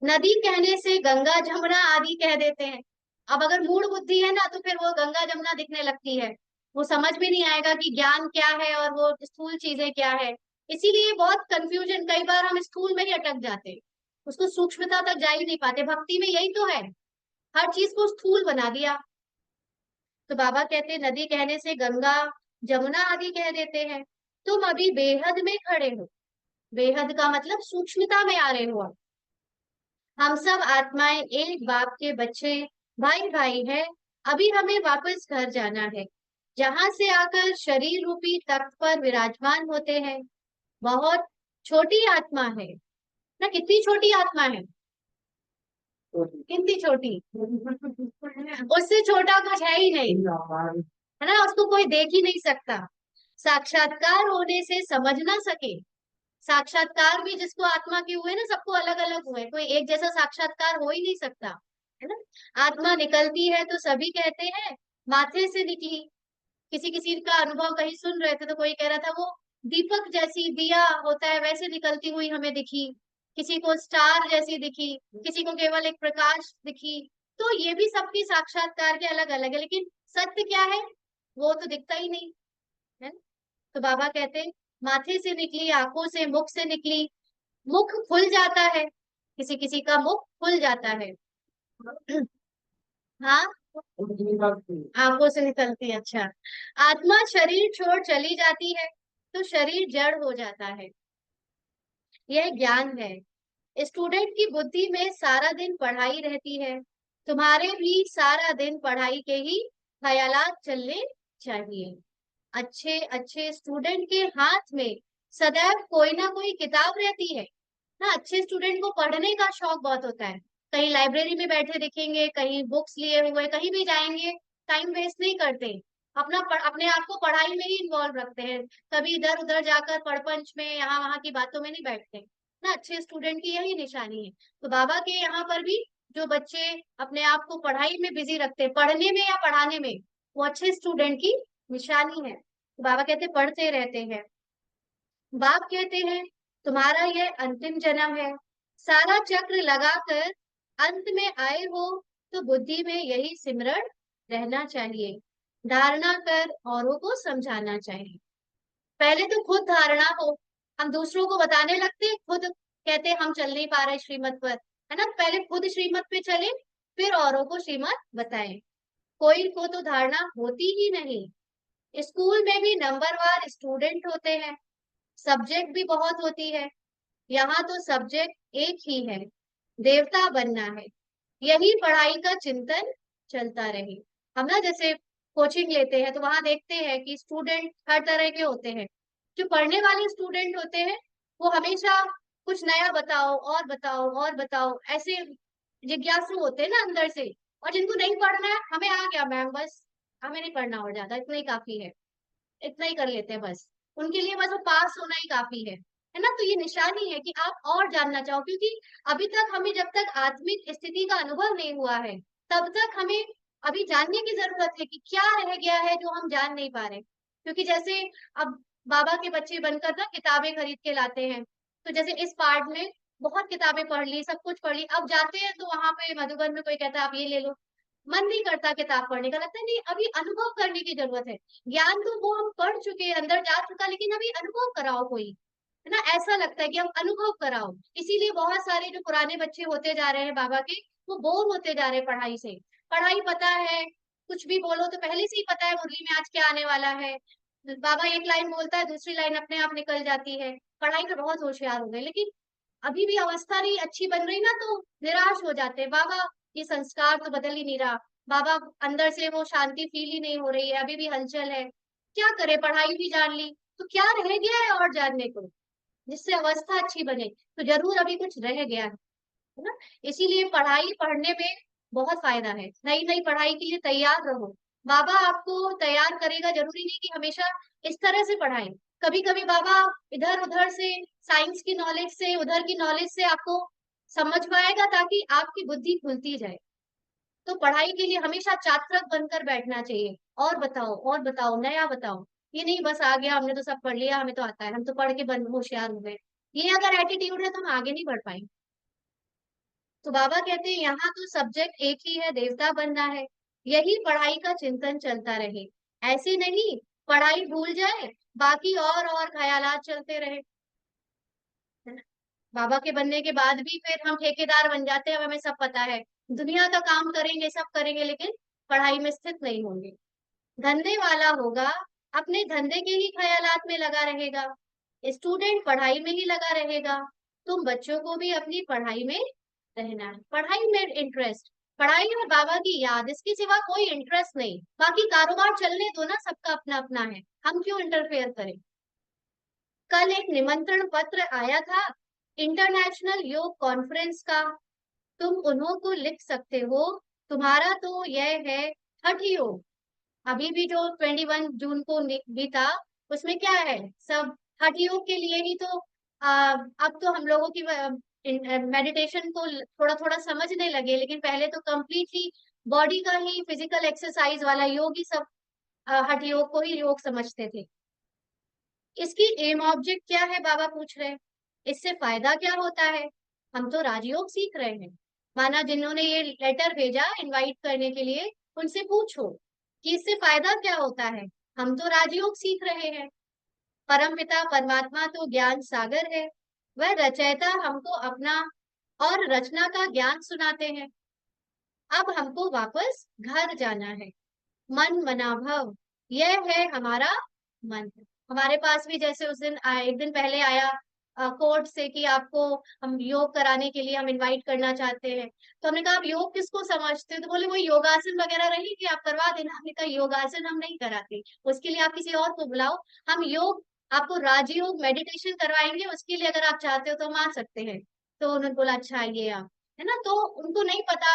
नदी कहने से गंगा जमुना आदि कह देते हैं। अब अगर मूड बुद्धि है ना तो फिर वो गंगा जमुना दिखने लगती है, वो समझ भी नहीं आएगा कि ज्ञान क्या है और वो स्थूल चीजें क्या है। इसीलिए बहुत कंफ्यूजन, कई बार हम स्कूल में ही अटक जाते हैं। उसको सूक्ष्मता तक जा ही नहीं पाते। भक्ति में यही तो है, हर चीज को स्थूल बना दिया। तो बाबा कहते नदी कहने से गंगा जमुना आदि कह देते हैं। तुम अभी बेहद में खड़े हो, बेहद का मतलब सूक्ष्मता में आ रहे हो आप। हम सब आत्माएं एक बाप के बच्चे, भाई भाई है। अभी हमें वापस घर जाना है, जहां से आकर शरीर रूपी तख्त पर विराजमान होते हैं। बहुत छोटी आत्मा है ना, कितनी छोटी आत्मा है, कितनी छोटी, उससे छोटा कुछ है ही नहीं, है ना, उसको कोई देख ही नहीं सकता। साक्षात्कार होने से समझ ना सके। साक्षात्कार भी जिसको आत्मा के हुए ना, सबको अलग अलग हुए, कोई एक जैसा साक्षात्कार हो ही नहीं सकता, है ना। आत्मा निकलती है तो सभी कहते हैं माथे से निकली। किसी किसी का अनुभव कहीं सुन रहे थे तो कोई कह रहा था वो दीपक जैसी, दिया होता है वैसे निकलती हुई हमें दिखी, किसी को स्टार जैसी दिखी, किसी को केवल एक प्रकाश दिखी। तो ये भी सबकी साक्षात्कार के अलग अलग है, लेकिन सत्य क्या है वो तो दिखता ही नहीं है। तो बाबा कहते हैं माथे से निकली, आंखों से, मुख से निकली। मुख खुल जाता है, किसी किसी का मुख खुल जाता है। हाँ, आंखों से निकलती है, अच्छा। आत्मा शरीर छोड़ चली जाती है तो शरीर जड़ हो जाता है, यह ज्ञान है। स्टूडेंट की बुद्धि में सारा दिन पढ़ाई रहती है, तुम्हारे भी सारा दिन पढ़ाई के ही ख्यालात चलने चाहिए। अच्छे अच्छे स्टूडेंट के हाथ में सदैव कोई ना कोई किताब रहती है ना। अच्छे स्टूडेंट को पढ़ने का शौक बहुत होता है, कहीं लाइब्रेरी में बैठे दिखेंगे, कहीं बुक्स लिए हुए कहीं भी जाएंगे, टाइम वेस्ट नहीं करते, अपने आप को पढ़ाई में ही इन्वॉल्व रखते हैं। कभी इधर उधर जाकर पड़पंच में यहाँ वहां की बातों में नहीं बैठते ना। अच्छे स्टूडेंट की यही निशानी है। तो बाबा के यहाँ पर भी जो बच्चे अपने आप को पढ़ाई में बिजी रखते हैं, पढ़ने में या पढ़ाने में, वो अच्छे स्टूडेंट की निशानी है। तो बाबा कहते पढ़ते रहते हैं। बाप कहते हैं तुम्हारा यह अंतिम जन्म है, सारा चक्र लगाकर अंत में आए हो तो बुद्धि में यही सिमरण रहना चाहिए। धारणा कर औरों को समझाना चाहिए। पहले तो खुद धारणा हो, हम दूसरों को बताने लगते हैं, खुद कहते हैं हम चल नहीं पा रहे श्रीमत पर, है ना। पहले खुद श्रीमत पे चले, फिर औरों को श्रीमत बताएं। कोई को तो धारणा होती ही नहीं। स्कूल में भी नंबरवार स्टूडेंट होते हैं, सब्जेक्ट भी बहुत होती है। यहाँ तो सब्जेक्ट एक ही है, देवता बनना है। यही पढ़ाई का चिंतन चलता रहे। हम ना जैसे कोचिंग लेते हैं तो वहां देखते हैं कि स्टूडेंट हर तरह के होते हैं। जो पढ़ने वाले स्टूडेंट होते हैं वो हमेशा कुछ नया बताओ और बताओ और बताओ, ऐसे जिज्ञासु होते हैं ना अंदर से। और जिनको नहीं पढ़ना है, हमें आ गया मैम बस, हमें नहीं पढ़ना और ज्यादा, इतना ही काफी है, इतना ही कर लेते हैं बस, उनके लिए बस वो पास होना ही काफी है ना। तो ये निशानी है कि आप और जानना चाहो, क्योंकि अभी तक हमें जब तक आत्मिक स्थिति का अनुभव नहीं हुआ है तब तक हमें अभी जानने की जरूरत है कि क्या रह गया है जो हम जान नहीं पा रहे। क्योंकि जैसे अब बाबा के बच्चे बनकर ना किताबें खरीद के लाते हैं, तो जैसे इस पार्ट में बहुत किताबें पढ़ ली, सब कुछ पढ़ ली, अब जाते हैं तो वहां पे मधुबन में कोई कहता है आप ये ले लो, मन नहीं करता किताब पढ़ने का, लगता है नहीं अभी अनुभव करने की जरूरत है। ज्ञान तो वो हम पढ़ चुके हैं, अंदर जा चुका, लेकिन अभी अनुभव कराओ कोई, है ना। ऐसा लगता है कि हम अनुभव कराओ। इसीलिए बहुत सारे जो पुराने बच्चे होते जा रहे हैं बाबा के, वो बोर होते जा रहे हैं पढ़ाई से। पढ़ाई पता है, कुछ भी बोलो तो पहले से ही पता है मुरली में आज क्या आने वाला है। बाबा एक लाइन बोलता है, दूसरी लाइन अपने आप निकल जाती है। पढ़ाई में बहुत होशियार हो गए, लेकिन अभी भी अवस्था नहीं अच्छी बन रही ना, तो निराश हो जाते हैं। बाबा ये संस्कार तो बदल ही नहीं रहा, बाबा अंदर से वो शांति फील ही नहीं हो रही है, अभी भी हलचल है। क्या करे, पढ़ाई भी जान ली तो क्या रह गया है और जानने को, जिससे अवस्था अच्छी बने। तो जरूर अभी कुछ रह गया है ना। इसीलिए पढ़ाई पढ़ने में बहुत फायदा है, नई नई पढ़ाई के लिए तैयार रहो। बाबा आपको तैयार करेगा, जरूरी नहीं कि हमेशा इस तरह से पढ़ाए। कभी कभी बाबा इधर उधर से, साइंस की नॉलेज से, उधर की नॉलेज से आपको समझ पाएगा, ताकि आपकी बुद्धि खुलती जाए। तो पढ़ाई के लिए हमेशा चातक बनकर बैठना चाहिए, और बताओ और बताओ, नया बताओ। ये नहीं बस आ गया हमने तो सब पढ़ लिया, हमें तो आता है, हम तो पढ़ के बन होशियार हो गए। ये अगर एटीट्यूड है तो हम आगे नहीं बढ़ पाएंगे। तो बाबा कहते हैं यहाँ तो सब्जेक्ट एक ही है, देवता बनना है। यही पढ़ाई का चिंतन चलता रहे, ऐसे नहीं पढ़ाई भूल जाए, बाकी और ख्यालात चलते रहे, है ना। बाबा के बनने के बाद भी फिर हम ठेकेदार बन जाते हैं, अब हमें सब पता है, दुनिया का काम करेंगे, सब करेंगे, लेकिन पढ़ाई में स्थित नहीं होंगे। धंधे वाला होगा, अपने धंधे के ही ख्यालात में लगा रहेगा, स्टूडेंट पढ़ाई में ही लगा रहेगा। तुम बच्चों को भी अपनी पढ़ाई में रहना है, पढ़ाई में इंटरेस्ट, पढ़ाई और बाबा की याद, इसके सिवा कोई इंटरेस्ट नहीं। बाकी कारोबार चलने दो ना, सबका अपना अपना है, हम क्यों इंटरफेयर करें। कल एक निमंत्रण पत्र आया था इंटरनेशनल योग कॉन्फ्रेंस का, तुम उन्हों को लिख सकते हो। तुम्हारा तो यह है हठ योग, अभी भी जो 21 जून को भी था, उसमें क्या है, सब हठ योग के लिए ही तो अब तो हम लोगों की मेडिटेशन को थोड़ा थोड़ा समझने लगे, लेकिन पहले तो कंप्लीटली बॉडी का ही फिजिकल एक्सरसाइज वाला योग ही सब हठ योग को ही योग समझते थे। इसकी एम ऑब्जेक्ट क्या है, बाबा पूछ रहे हैं, इससे फायदा क्या होता है। हम तो राजयोग सीख रहे हैं, माना जिन्होंने ये लेटर भेजा इनवाइट करने के लिए, उनसे पूछो कि इससे फायदा क्या होता है। हम तो राजयोग सीख रहे हैं। परमपिता परमात्मा तो ज्ञान सागर है, वह रचयिता हमको अपना और रचना का ज्ञान सुनाते हैं। अब हमको वापस घर जाना है। मन मना भव, यह है हमारा मंत्र। हमारे पास भी जैसे उस दिन एक दिन पहले आया कोर्ट से कि आपको हम योग कराने के लिए हम इनवाइट करना चाहते हैं, तो हमने कहा आप योग किसको समझते हो, तो बोले वो योगासन वगैरह रही कि आप करवा देना। हमने कहा योगासन हम नहीं कराते, उसके लिए आप किसी और को बुलाओ, हम योग आपको राजयोग मेडिटेशन करवाएंगे, उसके लिए अगर आप चाहते हो तो हम आ सकते हैं। तो उन्होंने बोला अच्छा ये आप, है ना, तो उनको नहीं पता,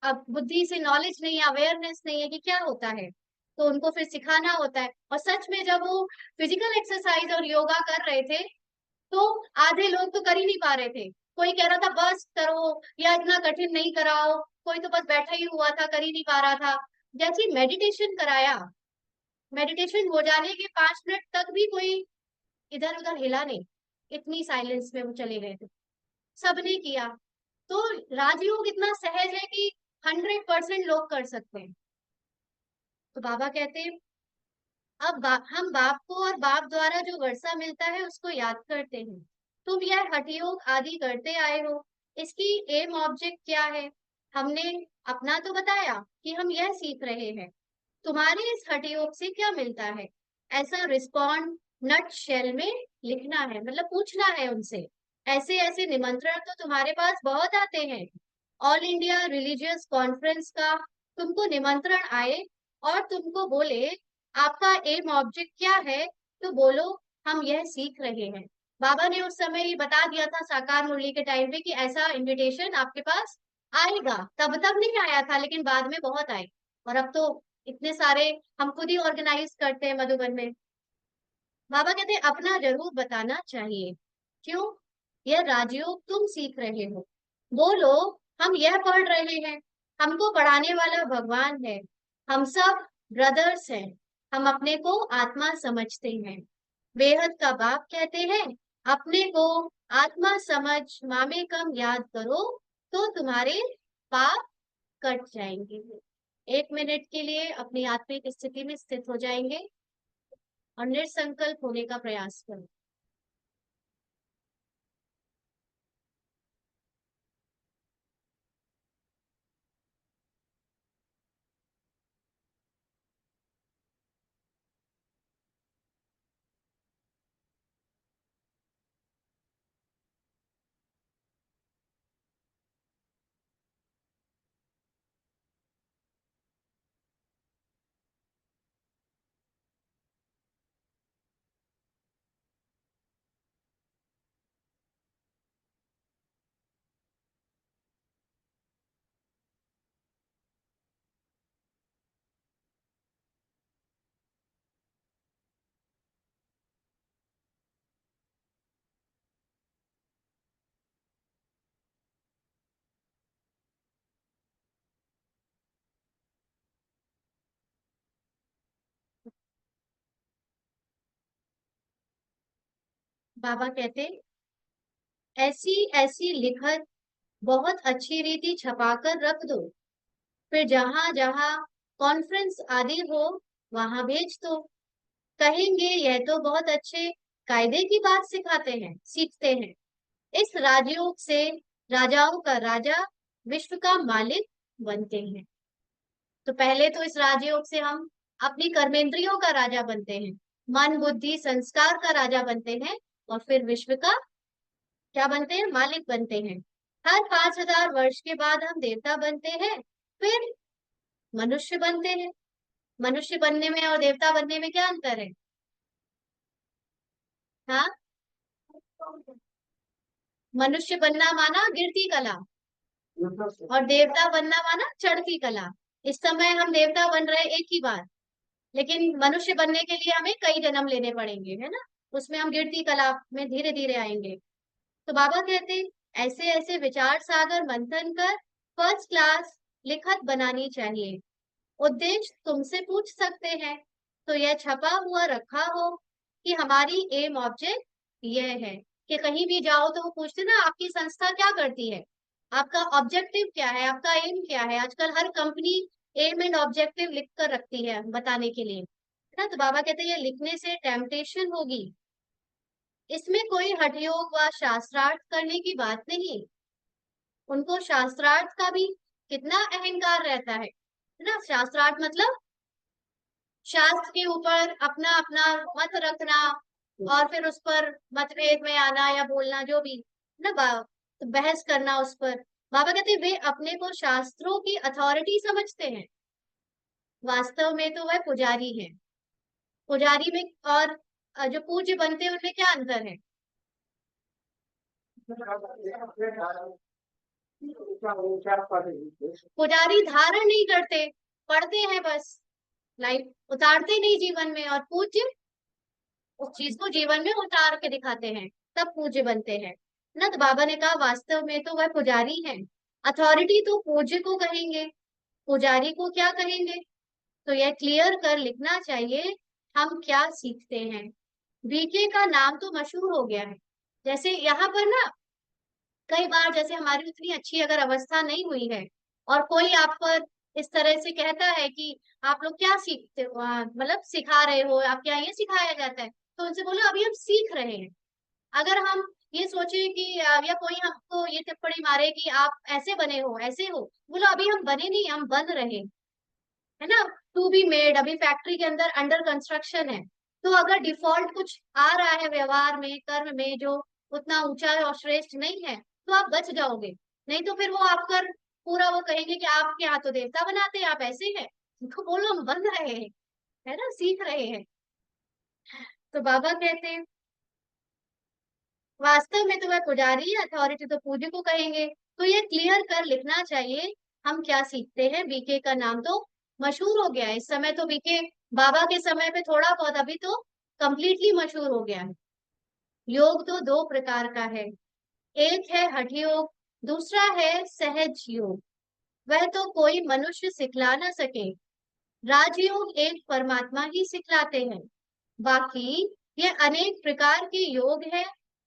अब बुद्धि से नॉलेज नहीं है, अवेयरनेस नहीं है कि क्या होता है, तो उनको फिर सिखाना होता है। और सच में जब वो फिजिकल एक्सरसाइज और योगा कर रहे थे, तो आधे लोग तो कर ही नहीं पा रहे थे। कोई कह रहा था बस करो या इतना कठिन नहीं कराओ, कोई तो बस बैठा ही हुआ था, कर ही नहीं पा रहा था। जैसे मेडिटेशन कराया, मेडिटेशन हो जाने के 5 मिनट तक भी कोई इधर उधर हिला नहीं, इतनी साइलेंस में वो चले गए थे, सबने किया। तो राजयोग इतना सहज है कि 100% लोग कर सकते हैं। तो बाबा कहते हैं अब हम बाप को और बाप द्वारा जो वर्षा मिलता है उसको याद करते हैं। तुम यह हठ योग आदि करते आए हो, इसकी एम ऑब्जेक्ट क्या है। हमने अपना तो बताया कि हम यह सीख रहे हैं, तुम्हारे इस हठ योग से क्या मिलता है, ऐसा रिस्पॉन्ड नट शेल में लिखना है, मतलब पूछना है उनसे। ऐसे ऐसे निमंत्रण तो तुम्हारे पास बहुत आते हैं, ऑल इंडिया रिलीजियस कॉन्फ्रेंस का तुमको निमंत्रण आए और तुमको बोले आपका एम ऑब्जेक्ट क्या है, तो बोलो हम यह सीख रहे हैं। बाबा ने उस समय ये बता दिया था साकार मुरली के टाइम पे कि ऐसा इनविटेशन आपके पास आएगा, तब तक नहीं आया था लेकिन बाद में बहुत आए। और अब तो इतने सारे हम खुद ही ऑर्गेनाइज करते हैं मधुबन में। बाबा कहते हैं अपना जरूर बताना चाहिए, क्यों, यह राजयोग तुम सीख रहे हो। बोलो हम यह पढ़ रहे हैं, हमको पढ़ाने वाला भगवान है, हम सब ब्रदर्स हैं, हम अपने को आत्मा समझते हैं। बेहद का बाप कहते हैं अपने को आत्मा समझ मामेकम याद करो, तो तुम्हारे पाप कट जाएंगे। 1 मिनट के लिए अपनी आत्मिक स्थिति में स्थित हो जाएंगे और निसंकल्प होने का प्रयास करो। बाबा कहते ऐसी ऐसी लिखत बहुत अच्छी रीति छपाकर रख दो, फिर जहां जहां कॉन्फ्रेंस आदि हो वहां भेज दो। कहेंगे यह तो बहुत अच्छे कायदे की बात सिखाते हैं, सीखते हैं। इस राजयोग से राजाओं का राजा, विश्व का मालिक बनते हैं। तो पहले तो इस राजयोग से हम अपनी कर्मेंद्रियों का राजा बनते हैं, मन बुद्धि संस्कार का राजा बनते हैं, और फिर विश्व का क्या बनते हैं, मालिक बनते हैं। हर 5,000 वर्ष के बाद हम देवता बनते हैं, फिर मनुष्य बनते हैं। मनुष्य बनने में और देवता बनने में क्या अंतर है? हाँ, मनुष्य बनना माना गिरती कला, और देवता बनना माना चढ़ती कला। इस समय हम देवता बन रहे एक ही बार, लेकिन मनुष्य बनने के लिए हमें कई जन्म लेने पड़ेंगे, है ना। उसमें हम गिरती कला में धीरे धीरे आएंगे। तो बाबा कहते हैं, ऐसे ऐसे विचार सागर मंथन कर फर्स्ट क्लास लिखत बनानी चाहिए। उद्देश्य तुमसे पूछ सकते हैं, तो यह छपा हुआ रखा हो कि हमारी एम ऑब्जेक्ट यह है। कि कहीं भी जाओ तो वो पूछते ना, आपकी संस्था क्या करती है, आपका ऑब्जेक्टिव क्या है, आपका एम क्या है। आजकल हर कंपनी एम एंड ऑब्जेक्टिव लिख कर रखती है बताने के लिए, है ना। तो बाबा कहते हैं ये लिखने से टेम्पटेशन होगी। इसमें कोई हठयोग व शास्त्रार्थ करने की बात नहीं। उनको शास्त्रार्थ का भी कितना अहंकार रहता है ना। शास्त्रार्थ मतलब शास्त्र के ऊपर अपना अपना मत रखना, और फिर उस पर मतभेद में आना या बोलना, जो भी ना तो बहस करना उस पर। बाबा कहते हैं, वे अपने को शास्त्रों की अथॉरिटी समझते हैं, वास्तव में तो वह पुजारी है। पुजारी में और जो पूज्य बनते हैं उनमें क्या अंतर है? पुजारी धारण नहीं करते, पढ़ते हैं बस, लाइफ उतारते नहीं जीवन में, और पूज्य उस चीज को जीवन में उतार के दिखाते हैं, तब पूज्य बनते हैं ना। तो बाबा ने कहा वास्तव में तो वह पुजारी है। अथॉरिटी तो पूज्य को कहेंगे, पुजारी को क्या कहेंगे? तो यह क्लियर कर लिखना चाहिए, हम क्या सीखते हैं। बीके का नाम तो मशहूर हो गया है। जैसे यहाँ पर ना, कई बार जैसे हमारी उतनी अच्छी अगर अवस्था नहीं हुई है, और कोई आप पर इस तरह से कहता है कि आप लोग क्या सीखते हो, मतलब सिखा रहे हो, आप क्या ये सिखाया जाता है, तो उनसे बोलो अभी हम सीख रहे हैं। अगर हम ये सोचे कि या कोई हमको ये टिप्पणी मारे कि आप ऐसे बने हो ऐसे हो, बोलो अभी हम बने नहीं, हम बन रहे हैं, है ना। टू बी मेड, अभी फैक्ट्री के अंदर अंडर कंस्ट्रक्शन है। तो अगर डिफॉल्ट कुछ आ रहा है व्यवहार में, कर्म में, जो उतना ऊंचा और श्रेष्ठ नहीं है, तो आप बच जाओगे। नहीं तो फिर वो आपका पूरा वो कहेंगे कि आपके यहाँ तो देवता बनाते हैं, आप ऐसे हैं। उनको बोलो हम बन रहे हैं, है ना, सीख रहे हैं। तो बाबा कहते हैं वास्तव में तो वह पुजारी है, अथॉरिटी तो पूज्य को कहेंगे। तो ये क्लियर कर लिखना चाहिए, हम क्या सीखते हैं। बीके का नाम तो मशहूर हो गया है इस समय, तो बीके बाबा के समय पे थोड़ा बहुत, अभी तो कंप्लीटली मशहूर हो गया है। योग तो दो प्रकार का है, एक है हठ योग, दूसरा है सहज योग। वह तो कोई मनुष्य सिखला ना सके, राजयोग एक परमात्मा ही सिखलाते हैं। बाकी ये अनेक प्रकार के योग है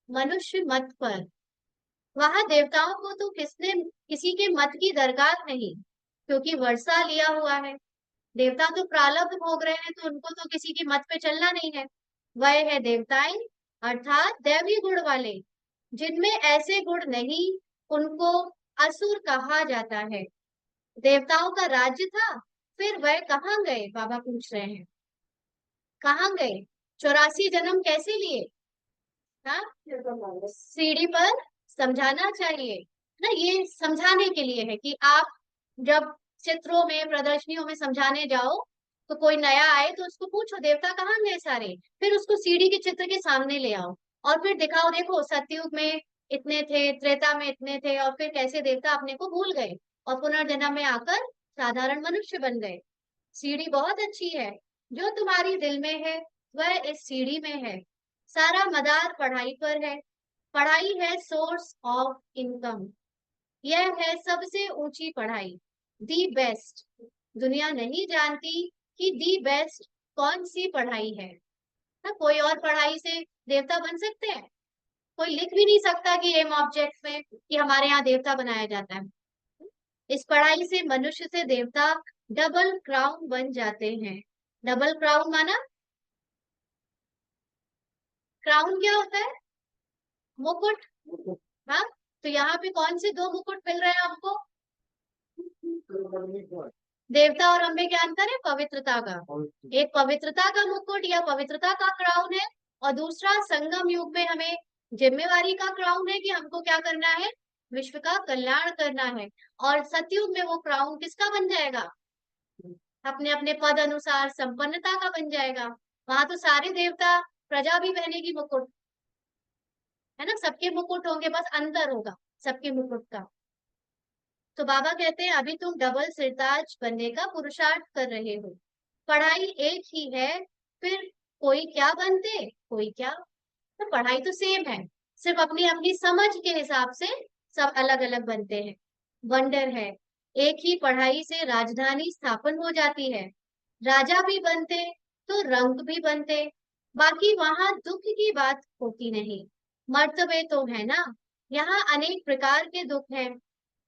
मनुष्य मत पर। वहां देवताओं को तो किसी के मत की दरकार नहीं, क्योंकि वर्षा लिया हुआ है। देवता तो प्रारब्ध भोग रहे हैं, तो उनको तो किसी की मत पे चलना नहीं है। वह है देवताएं, अर्थात दैवी गुण वाले। जिनमें ऐसे गुण नहीं, उनको असुर कहा जाता है। देवताओं का राज्य था, फिर वह कहाँ गए, बाबा पूछ रहे हैं। कहाँ गए? 84 जन्म कैसे लिए? हाँ, सीढ़ी पर समझाना चाहिए ना, ये समझाने के लिए है कि आप जब चित्रों में प्रदर्शनियों में समझाने जाओ, तो कोई नया आए तो उसको पूछो देवता कहाँ गए सारे, फिर उसको सीढ़ी के चित्र के सामने ले आओ, और फिर दिखाओ देखो सतयुग में इतने थे, त्रेता में इतने थे, और फिर कैसे देवता अपने को भूल गए और पुनर्जन्म में आकर साधारण मनुष्य बन गए। सीढ़ी बहुत अच्छी है, जो तुम्हारी दिल में है वह इस सीढ़ी में है। सारा मदार पढ़ाई पर है, पढ़ाई है सोर्स ऑफ इनकम। यह है सबसे ऊंची पढ़ाई, दी बेस्ट। दुनिया नहीं जानती कि दी बेस्ट कौन सी पढ़ाई है ना। कोई और पढ़ाई से देवता बन सकते हैं? कोई लिख भी नहीं सकता कि एम ऑब्जेक्ट में कि हमारे यहाँ देवता बनाया जाता है। इस पढ़ाई से मनुष्य से देवता डबल क्राउन बन जाते हैं। डबल क्राउन माना, क्राउन क्या होता है? मुकुट। हाँ, तो यहाँ पे कौन से दो मुकुट मिल रहे हैं आपको? देवता और अंबे क्या अंतर है? पवित्रता का। एक पवित्रता का मुकुट या पवित्रता का क्राउन है, और दूसरा संगम युग में हमें जिम्मेवारी का क्राउन है कि हमको क्या करना है? विश्व का कल्याण करना है। और सतयुग में वो क्राउन किसका बन जाएगा? अपने अपने पद अनुसार संपन्नता का बन जाएगा। वहां तो सारे देवता प्रजा भी पहनेगी मुकुट, है ना, सबके मुकुट होंगे, बस अंतर होगा सबके मुकुट का। तो बाबा कहते हैं अभी तुम डबल सिरताज बनने का पुरुषार्थ कर रहे हो। पढ़ाई एक ही है, फिर कोई क्या बनते कोई क्या, तो पढ़ाई तो सेम है, सिर्फ अपनी अपनी समझ के हिसाब से सब अलग अलग बनते हैं। वंडर है, एक ही पढ़ाई से राजधानी स्थापन हो जाती है, राजा भी बनते तो रंग भी बनते, बाकी वहां दुख की बात होती नहीं। मर्तबे तो है ना, यहाँ अनेक प्रकार के दुख हैं,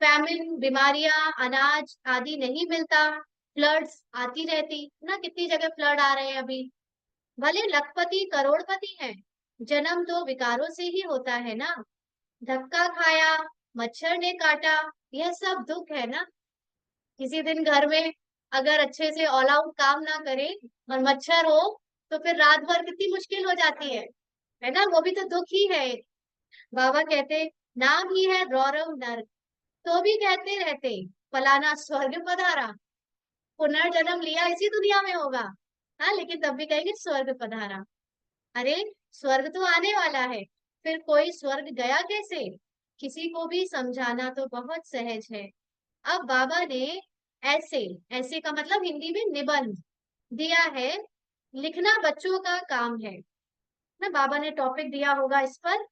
फैमिन, बीमारियां, अनाज आदि नहीं मिलता, फ्लड्स आती रहती ना, कितनी जगह फ्लड आ रहे हैं अभी। भले लखपति करोड़पति हैं, जन्म तो विकारों से ही होता है ना, धक्का खाया, मच्छर ने काटा, यह सब दुख है ना। किसी दिन घर में अगर अच्छे से ऑल आउट काम ना करे और मच्छर हो, तो फिर रात भर कितनी मुश्किल हो जाती है ना, वो भी तो दुख ही है। बाबा कहते नाम ही है रौरव नर्क, तो भी कहते रहते फलाना स्वर्ग पधारा, पुनर्जन्म लिया इसी दुनिया में होगा, हाँ, लेकिन तब भी कहेंगे स्वर्ग पधारा। अरे, स्वर्ग तो आने वाला है, फिर कोई स्वर्ग गया कैसे? किसी को भी समझाना तो बहुत सहज है। अब बाबा ने ऐसे, ऐसे का मतलब हिंदी में निबंध दिया है, लिखना बच्चों का काम है ना, बाबा ने टॉपिक दिया होगा इस पर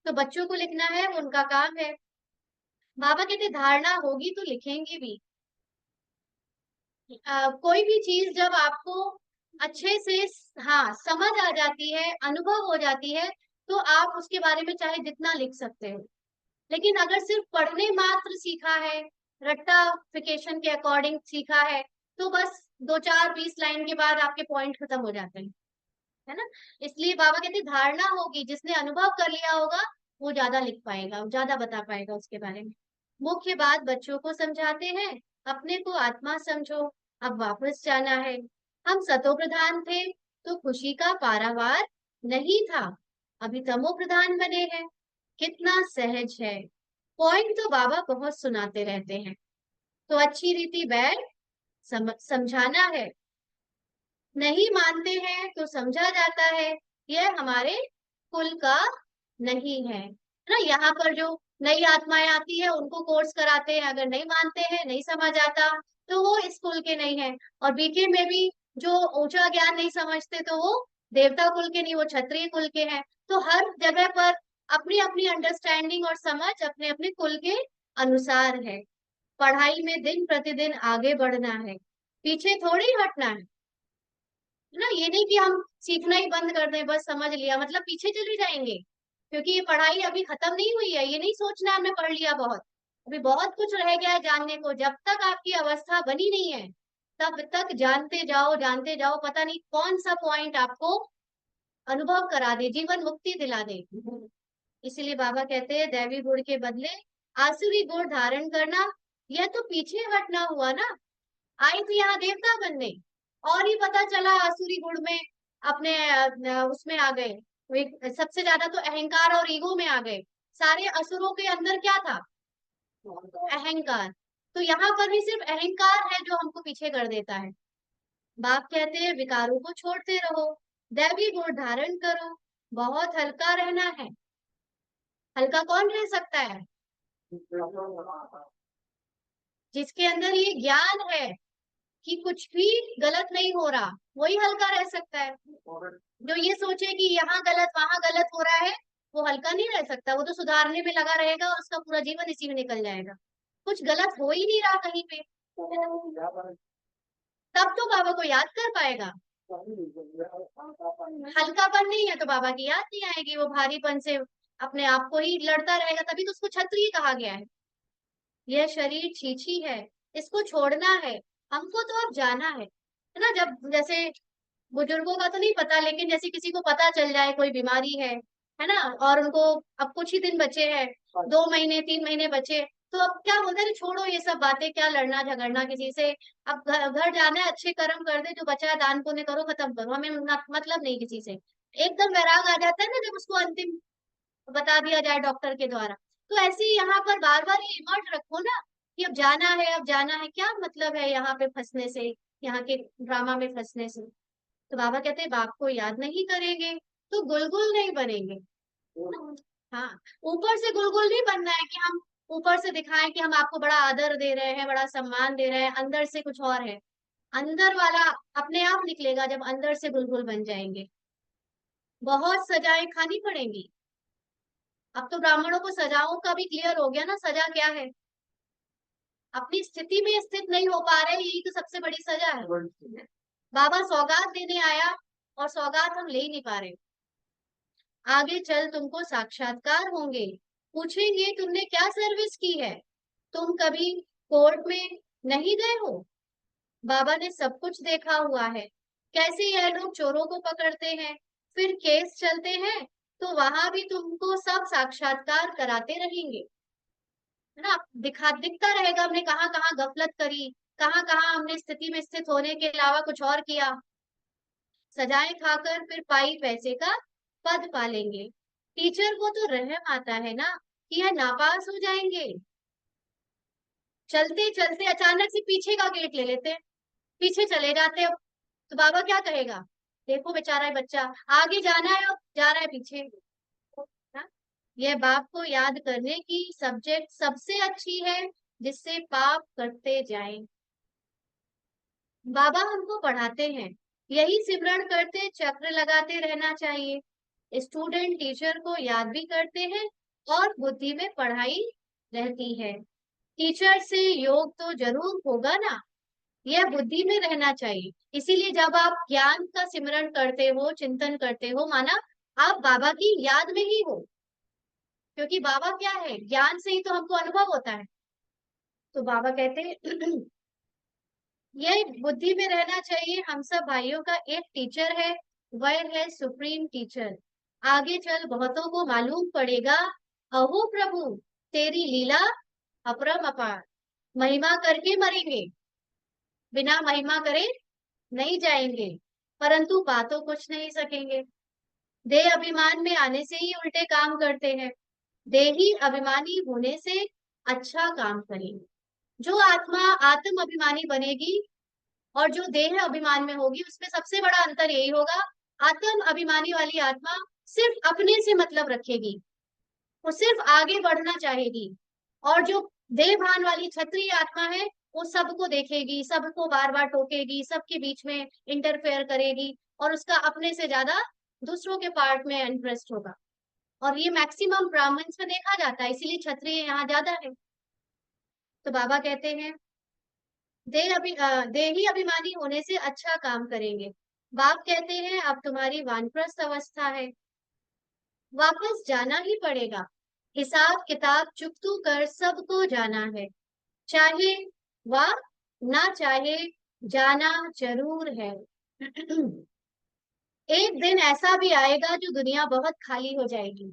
तो बच्चों को लिखना है, वो उनका काम है। बाबा कहते धारणा होगी तो लिखेंगे भी। कोई भी चीज जब आपको अच्छे से, हाँ, समझ आ जाती है, अनुभव हो जाती है, तो आप उसके बारे में चाहे जितना लिख सकते हो। लेकिन अगर सिर्फ पढ़ने मात्र सीखा है, रट्टाफिकेशन के अकॉर्डिंग सीखा है, तो बस 2 4 20 लाइन के बाद आपके पॉइंट खत्म हो जाते हैं, है ना। इसलिए बाबा कहते धारणा होगी, जिसने अनुभव कर लिया होगा वो ज्यादा लिख पाएगा, वो ज्यादा बता पाएगा उसके बारे में। मुख्य बात बच्चों को समझाते हैं, अपने को आत्मा समझो, अब वापस जाना है। हम सतो प्रधान थे तो खुशी का पारावार नहीं था, अभी तमो प्रधान बने हैं, कितना सहज है। पॉइंट तो बाबा बहुत सुनाते रहते हैं, तो अच्छी रीति बैठ समझाना है, नहीं मानते हैं तो समझा जाता है, यह हमारे कुल का नहीं है ना। यहाँ पर जो नई आत्माएं आती है उनको कोर्स कराते हैं, अगर नहीं मानते हैं, नहीं समझ आता, तो वो इस कुल के नहीं है। और बीके में भी जो ऊंचा ज्ञान नहीं समझते, तो वो देवता कुल के नहीं, वो क्षत्रिय कुल के हैं। तो हर जगह पर अपनी अपनी अंडरस्टैंडिंग और समझ अपने अपने कुल के अनुसार है। पढ़ाई में दिन प्रतिदिन आगे बढ़ना है, पीछे थोड़ी हटना है ना। ये नहीं कि हम सीखना ही बंद कर दें, बस समझ लिया मतलब पीछे चले जाएंगे, क्योंकि ये पढ़ाई अभी खत्म नहीं हुई है। ये नहीं सोचना हमने पढ़ लिया बहुत, अभी बहुत कुछ रह गया है जानने को। जब तक आपकी अवस्था बनी नहीं है, तब तक जानते जाओ जानते जाओ, पता नहीं कौन सा पॉइंट आपको अनुभव करा दे, जीवन मुक्ति दिला दे। इसीलिए बाबा कहते हैं दैवी गुण के बदले आसुरी गुण धारण करना, यह तो पीछे हटना हुआ ना। आई थी यहाँ देवता बनने, और ही पता चला आसुरी गुण में अपने उसमें आ गए। सबसे ज्यादा तो अहंकार और ईगो में आ गए। सारे असुरों के अंदर क्या था? अहंकार। तो यहाँ पर भी सिर्फ अहंकार है जो हमको पीछे कर देता है। बाप कहते हैं विकारों को छोड़ते रहो, दैवी गुण धारण करो, बहुत हल्का रहना है। हल्का कौन रह सकता है? जिसके अंदर ये ज्ञान है कि कुछ भी गलत नहीं हो रहा, वही हल्का रह सकता है। जो ये सोचे कि यहाँ गलत वहां गलत हो रहा है, वो हल्का नहीं रह सकता, वो तो सुधारने में लगा रहेगा और उसका पूरा जीवन इसी में निकल जाएगा। कुछ गलत हो ही नहीं रहा कहीं पे, तब तो बाबा को याद कर पाएगा। हल्कापन नहीं है तो बाबा की याद नहीं आएगी, वो भारीपन से अपने आप को ही लड़ता रहेगा, तभी तो उसको क्षत्रिय कहा गया है। यह शरीर छीछी है, इसको छोड़ना है, हमको तो अब जाना है ना। जब जैसे बुजुर्गों का तो नहीं पता, लेकिन जैसे किसी को पता चल जाए कोई बीमारी है, है ना। और उनको अब कुछ ही दिन बचे हैं, 2 महीने 3 महीने बचे। तो अब क्या बोलते हैं, छोड़ो ये सब बातें, क्या लड़ना झगड़ना किसी से। अब घर घर जाना है, अच्छे कर्म कर दे, जो बचा है दान पुण्य करो, खत्म करो, हमें मतलब नहीं किसी से। एकदम वैराग आ जाता है ना जब उसको अंतिम बता दिया जाए डॉक्टर के द्वारा। तो ऐसे ही यहाँ पर बार बार ये इमर्ट रखो ना, कि अब जाना है, अब जाना है, क्या मतलब है यहाँ पे फंसने से, यहाँ के ड्रामा में फंसने से। तो बाबा कहते हैं बाप को याद नहीं करेंगे तो गुलगुल नहीं बनेंगे। हाँ, ऊपर से गुलगुल नहीं बनना है कि हम ऊपर से दिखाएं कि हम आपको बड़ा आदर दे रहे हैं, बड़ा सम्मान दे रहे हैं, अंदर से कुछ और है। अंदर वाला अपने आप निकलेगा जब अंदर से गुलगुल बन जाएंगे। बहुत सजाएं खानी पड़ेंगी। अब तो ब्राह्मणों को सजाओं का भी क्लियर हो गया ना, सजा क्या है। अपनी स्थिति में स्थित नहीं हो पा रहे, यही तो सबसे बड़ी सजा है। बाबा सौगात देने आया और सौगात हम ले ही नहीं पा रहे। आगे चल तुमको साक्षात्कार होंगे, पूछेंगे तुमने क्या सर्विस की है, तुम कभी कोर्ट में नहीं गए हो। बाबा ने सब कुछ देखा हुआ है, कैसे यह लोग चोरों को पकड़ते हैं, फिर केस चलते हैं, तो वहां भी तुमको सब साक्षात्कार कराते रहेंगे। है ना, दिखता रहेगा हमने कहाँ कहाँ गफलत करी, कहाँ कहाँ हमने स्थिति में स्थित होने के अलावा कुछ और किया। सजाएं खाकर फिर पाई पैसे का पद पालेंगे। टीचर को तो रहम आता है ना कि यह नापास हो जाएंगे। चलते चलते अचानक से पीछे का गेट ले लेते हैं, पीछे चले जाते हैं। तो बाबा क्या कहेगा, देखो बेचारा है बच्चा, आगे जाना है और जा रहा है पीछे। हाँ? यह बाप को याद करने की सब्जेक्ट सबसे अच्छी है, जिससे पाप करते जाएं। बाबा हमको पढ़ाते हैं, यही सिमरण करते चक्र लगाते रहना चाहिए। स्टूडेंट टीचर को याद भी करते हैं और बुद्धि में पढ़ाई रहती है। टीचर से योग तो जरूर होगा ना, यह बुद्धि में रहना चाहिए। इसीलिए जब आप ज्ञान का सिमरण करते हो, चिंतन करते हो, माना आप बाबा की याद में ही हो, क्योंकि बाबा क्या है, ज्ञान से ही तो हमको अनुभव होता है। तो बाबा कहते हैं यह बुद्धि में रहना चाहिए। हम सब भाइयों का एक टीचर है, वह है सुप्रीम टीचर। आगे चल बहुतों को मालूम पड़ेगा, अहो प्रभु तेरी लीला अपरम अपार। महिमा करके मरेंगे, बिना महिमा करे नहीं जाएंगे, परंतु बातों कुछ नहीं सकेंगे। देह अभिमान में आने से ही उल्टे काम करते हैं। देही अभिमानी होने से अच्छा काम करेंगे। जो आत्मा आत्म अभिमानी बनेगी और जो देह अभिमान में होगी, उसमें सबसे बड़ा अंतर यही होगा, आत्म अभिमानी वाली आत्मा सिर्फ अपने से मतलब रखेगी, वो सिर्फ आगे बढ़ना चाहेगी। और जो देह भान वाली क्षत्रिय आत्मा है, वो सबको देखेगी, सबको बार बार टोकेगी, सबके बीच में इंटरफेयर करेगी, और उसका अपने से ज्यादा दूसरों के पार्ट में इंटरेस्ट होगा। और ये मैक्सिमम ब्राह्मण्स में देखा जाता है, इसीलिए क्षत्रिय यहाँ ज्यादा है। तो बाबा कहते हैं देही अभिमानी होने से अच्छा काम करेंगे। बाप कहते हैं अब तुम्हारी वानप्रस्थ अवस्था है, वापस जाना ही पड़ेगा। हिसाब किताब चुकतू कर सबको जाना है, चाहे वह ना चाहे जाना जरूर है। एक दिन ऐसा भी आएगा जो दुनिया बहुत खाली हो जाएगी।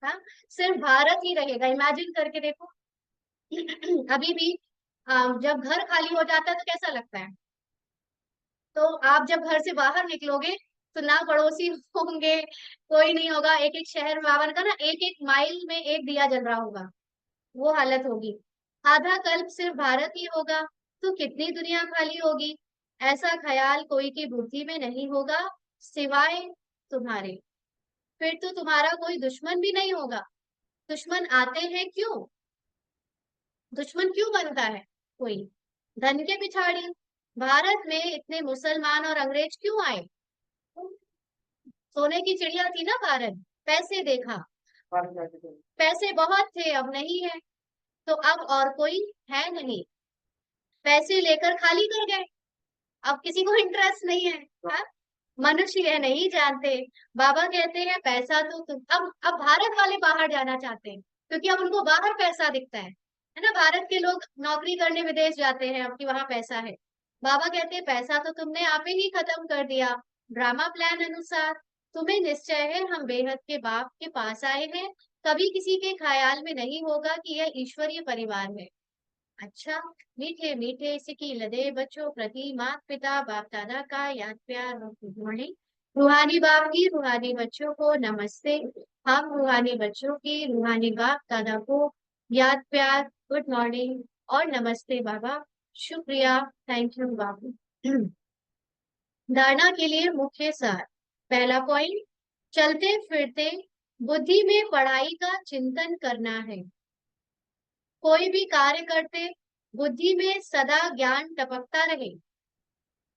हाँ, सिर्फ भारत ही रहेगा, इमेजिन करके देखो। अभी भी जब घर खाली हो जाता है तो कैसा लगता है। तो आप जब घर से बाहर निकलोगे तो ना पड़ोसी होंगे, कोई नहीं होगा। एक एक शहर में बाबा ने कहा ना, एक एक माइल में एक दिया जल रहा होगा, वो हालत होगी। आधा कल्प सिर्फ भारत ही होगा तो कितनी दुनिया खाली होगी। ऐसा ख्याल कोई की बुद्धि में नहीं होगा सिवाय तुम्हारे। फिर तो तुम्हारा कोई दुश्मन भी नहीं होगा। दुश्मन आते हैं क्यों, दुश्मन क्यों बनता है कोई, धन के पिछाड़ी। भारत में इतने मुसलमान और अंग्रेज क्यों आए, सोने की चिड़िया थी ना भारत। पैसे देखा, पैसे बहुत थे अब नहीं है, तो अब और कोई है नहीं, पैसे लेकर खाली कर गए, अब किसी को इंटरेस्ट नहीं है। हाँ? मनुष्य यह नहीं जानते। बाबा कहते हैं पैसा तो तुम अब भारत वाले बाहर जाना चाहते हैं, क्योंकि अब उनको बाहर पैसा दिखता है ना। भारत के लोग नौकरी करने विदेश जाते हैं अब कि वहां पैसा है। बाबा कहते हैं पैसा तो तुमने आप ही खत्म कर दिया ड्रामा प्लान अनुसार, तुम्हें निश्चय है हम बेहद के बाप के पास आए हैं, कभी किसी के ख्याल में नहीं होगा कि यह ईश्वरीय परिवार है। अच्छा, मीठे मीठे सिकी लदे बच्चों प्रति माता पिता बाप दादा का याद प्यार और गुड मॉर्निंग। रूहानी बाप की रूहानी बच्चों को नमस्ते। हम रूहानी बच्चों की रूहानी बाप दादा को याद प्यार, गुड मॉर्निंग और नमस्ते बाबा। शुक्रिया, थैंक यू बाबू। धारणा के लिए मुख्य सार। पहला पॉइंट, चलते फिरते बुद्धि में पढ़ाई का चिंतन करना है। कोई भी कार्य करते बुद्धि में सदा ज्ञान टपकता रहे।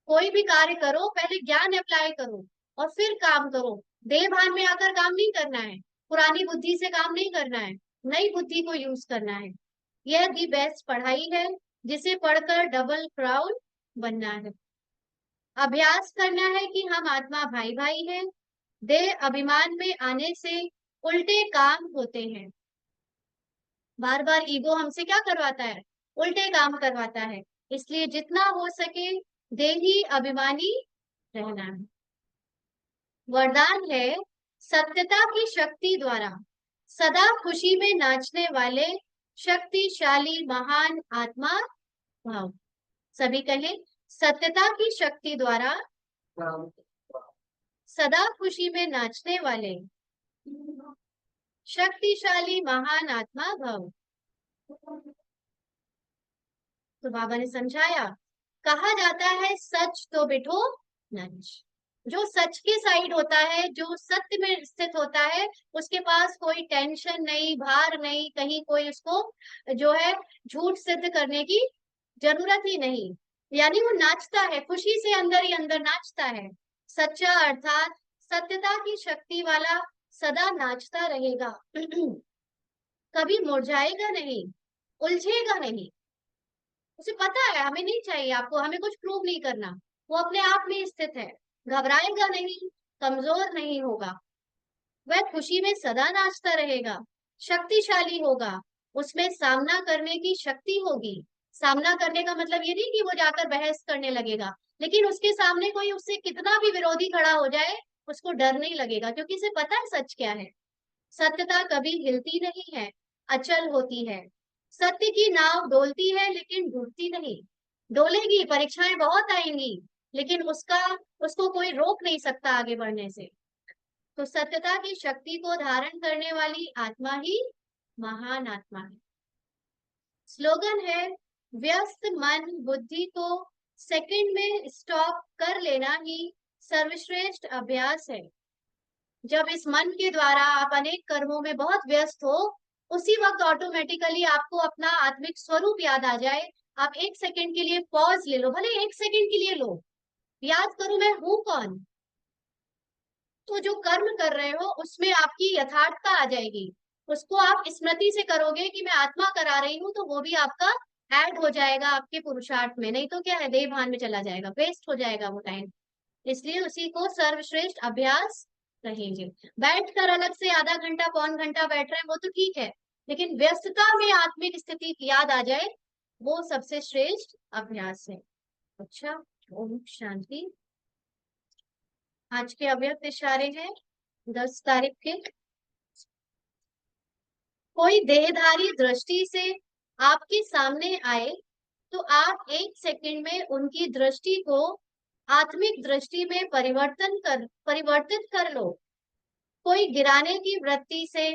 कोई भी कार्य करो पहले ज्ञान अप्लाई करो और फिर काम करो। देह भान में आकर काम नहीं करना है, पुरानी बुद्धि से काम नहीं करना है, नई बुद्धि को यूज करना है। यह दी बेस्ट पढ़ाई है जिसे पढ़कर डबल क्राउन बनना है। अभ्यास करना है कि हम आत्मा भाई भाई हैं। देह अभिमान में आने से उल्टे काम होते हैं। बार बार ईगो हमसे क्या करवाता है? उल्टे काम करवाता है। इसलिए जितना हो सके देही अभिमानी रहना है। वरदान है, सत्यता की शक्ति द्वारा सदा खुशी में नाचने वाले शक्तिशाली महान आत्मा भाव। सभी कहें, सत्यता की शक्ति द्वारा सदा खुशी में नाचने वाले शक्तिशाली महान आत्मा भव। तो बाबा ने समझाया, कहा जाता है सच तो बिठो नच। जो सच के साइड होता है, जो सत्य में स्थित होता है, उसके पास कोई टेंशन नहीं, भार नहीं, कहीं कोई उसको जो है झूठ सिद्ध करने की जरूरत ही नहीं। यानी वो नाचता है, खुशी से अंदर ही अंदर नाचता है। सच्चा अर्थात सत्यता की शक्ति वाला सदा नाचता रहेगा। कभी मुरझाएगा नहीं, उलझेगा नहीं। उसे पता है हमें नहीं चाहिए, आपको हमें कुछ प्रूव नहीं करना। वो अपने आप में स्थित है, घबराएगा नहीं, कमजोर नहीं होगा। वह खुशी में सदा नाचता रहेगा, शक्तिशाली होगा, उसमें सामना करने की शक्ति होगी। सामना करने का मतलब ये नहीं कि वो जाकर बहस करने लगेगा, लेकिन उसके सामने कोई उससे कितना भी विरोधी खड़ा हो जाए, उसको डर नहीं लगेगा, क्योंकि उसे पता है सच क्या है। सत्यता कभी हिलती नहीं है, अचल होती है। सत्य की नाव डोलती है लेकिन डूबती नहीं। डोलेगी, परीक्षाएं बहुत आएंगी, लेकिन उसको कोई रोक नहीं सकता आगे बढ़ने से। तो सत्यता की शक्ति को धारण करने वाली आत्मा ही महान आत्मा है। स्लोगन है, व्यस्त मन बुद्धि को सेकंड में स्टॉप कर लेना ही सर्वश्रेष्ठ अभ्यास है। जब इस मन के द्वारा आप अनेक कर्मों में बहुत व्यस्त हो, उसी वक्त ऑटोमेटिकली आपको अपना आत्मिक स्वरूप याद आ जाए। आप एक सेकंड के लिए पॉज ले लो, भले एक सेकंड के लिए लो, याद करो मैं हूं कौन। तो जो कर्म कर रहे हो उसमें आपकी यथार्थता आ जाएगी। उसको आप स्मृति से करोगे कि मैं आत्मा करा रही हूँ, तो वो भी आपका ऐड हो जाएगा आपके पुरुषार्थ में। नहीं तो क्या है, देह भान में चला जाएगा, वेस्ट हो जाएगा वो टाइम। इसलिए उसी को सर्वश्रेष्ठ अभ्यास कहेंगे। बैठकर अलग से आधा घंटा पौन घंटा बैठ रहे हैं वो तो ठीक है, लेकिन व्यस्तता में आत्मिक स्थिति याद आ जाए, वो सबसे श्रेष्ठ अभ्यास है। अच्छा, ओम शांति। आज के अव्यक्त इशारे हैं 10 तारीख के। कोई देहधारी दृष्टि से आपके सामने आए तो आप एक सेकंड में उनकी दृष्टि को आत्मिक दृष्टि में परिवर्तित कर लो। कोई गिराने की वृत्ति से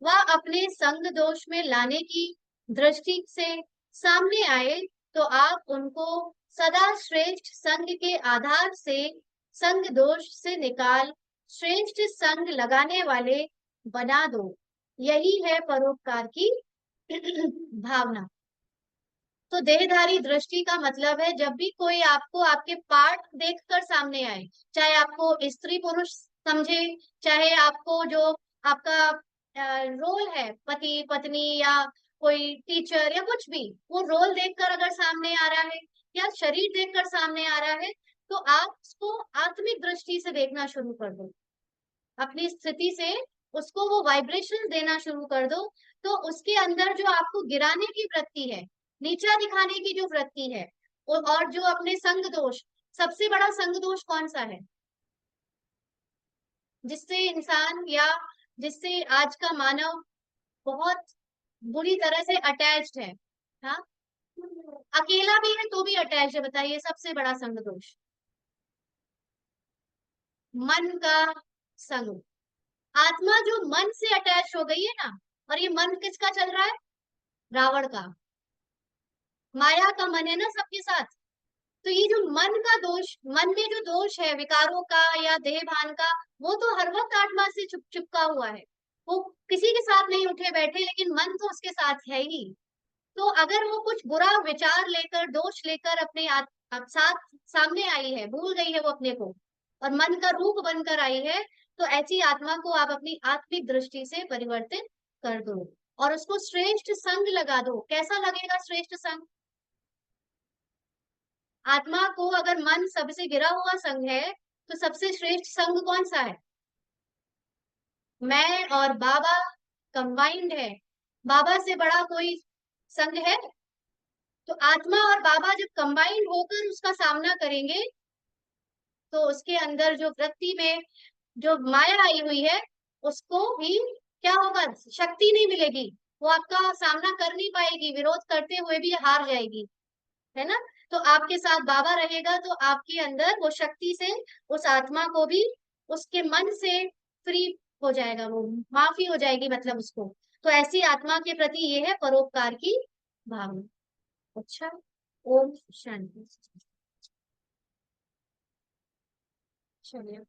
व अपने संग दोष में लाने की दृष्टि से सामने आए तो आप उनको सदा श्रेष्ठ संग के आधार से संग दोष से निकाल श्रेष्ठ संग लगाने वाले बना दो। यही है परोपकार की भावना। तो देहधारी दृष्टि का मतलब है, जब भी कोई आपको आपके पार्ट देखकर सामने आए, चाहे आपको स्त्री पुरुष समझे, चाहे आपको जो आपका रोल है पति पत्नी या कोई टीचर या कुछ भी, वो रोल देखकर अगर सामने आ रहा है या शरीर देखकर सामने आ रहा है, तो आप उसको आत्मिक दृष्टि से देखना शुरू कर दो। अपनी स्थिति से उसको वो वाइब्रेशन देना शुरू कर दो। तो उसके अंदर जो आपको गिराने की वृत्ति है, नीचा दिखाने की जो वृत्ति है, और जो अपने संग दोष, सबसे बड़ा संग दोष कौन सा है? जिससे इंसान या जिससे आज का मानव बहुत बुरी तरह से अटैच्ड है। हाँ, अकेला भी है तो भी अटैच है। बताइए सबसे बड़ा संग दोष, मन का संग। आत्मा जो मन से अटैच हो गई है ना, और ये मन किसका चल रहा है? रावण का, माया का मन है ना सबके साथ। तो ये जो मन का दोष, मन में जो दोष है विकारों का या देह भान का, वो तो हर वक्त आत्मा से चिपका हुआ है। वो किसी के साथ नहीं उठे बैठे, लेकिन मन तो उसके साथ है ही। तो अगर वो कुछ बुरा विचार लेकर, दोष लेकर अपने साथ सामने आई है, भूल गई है वो अपने को, और मन का रूप बनकर आई है, तो ऐसी आत्मा को आप अपनी आत्मिक दृष्टि से परिवर्तित कर दो और उसको श्रेष्ठ संग लगा दो। कैसा लगेगा श्रेष्ठ संग? आत्मा को अगर मन सबसे गिरा हुआ संग है, तो सबसे श्रेष्ठ संग कौन सा है? मैं और बाबा कंबाइंड है। बाबा से बड़ा कोई संग है? तो आत्मा और बाबा जब कंबाइंड होकर उसका सामना करेंगे, तो उसके अंदर जो वृत्ति में जो माया आई हुई है, उसको भी क्या होगा? शक्ति नहीं मिलेगी। वो आपका सामना कर नहीं पाएगी, विरोध करते हुए भी हार जाएगी, है ना? तो आपके साथ बाबा रहेगा, तो आपके अंदर वो शक्ति से उस आत्मा को भी उसके मन से फ्री हो जाएगा, वो माफी हो जाएगी मतलब उसको। तो ऐसी आत्मा के प्रति ये है परोपकार की भावना। अच्छा, ओम शांति। चलिए।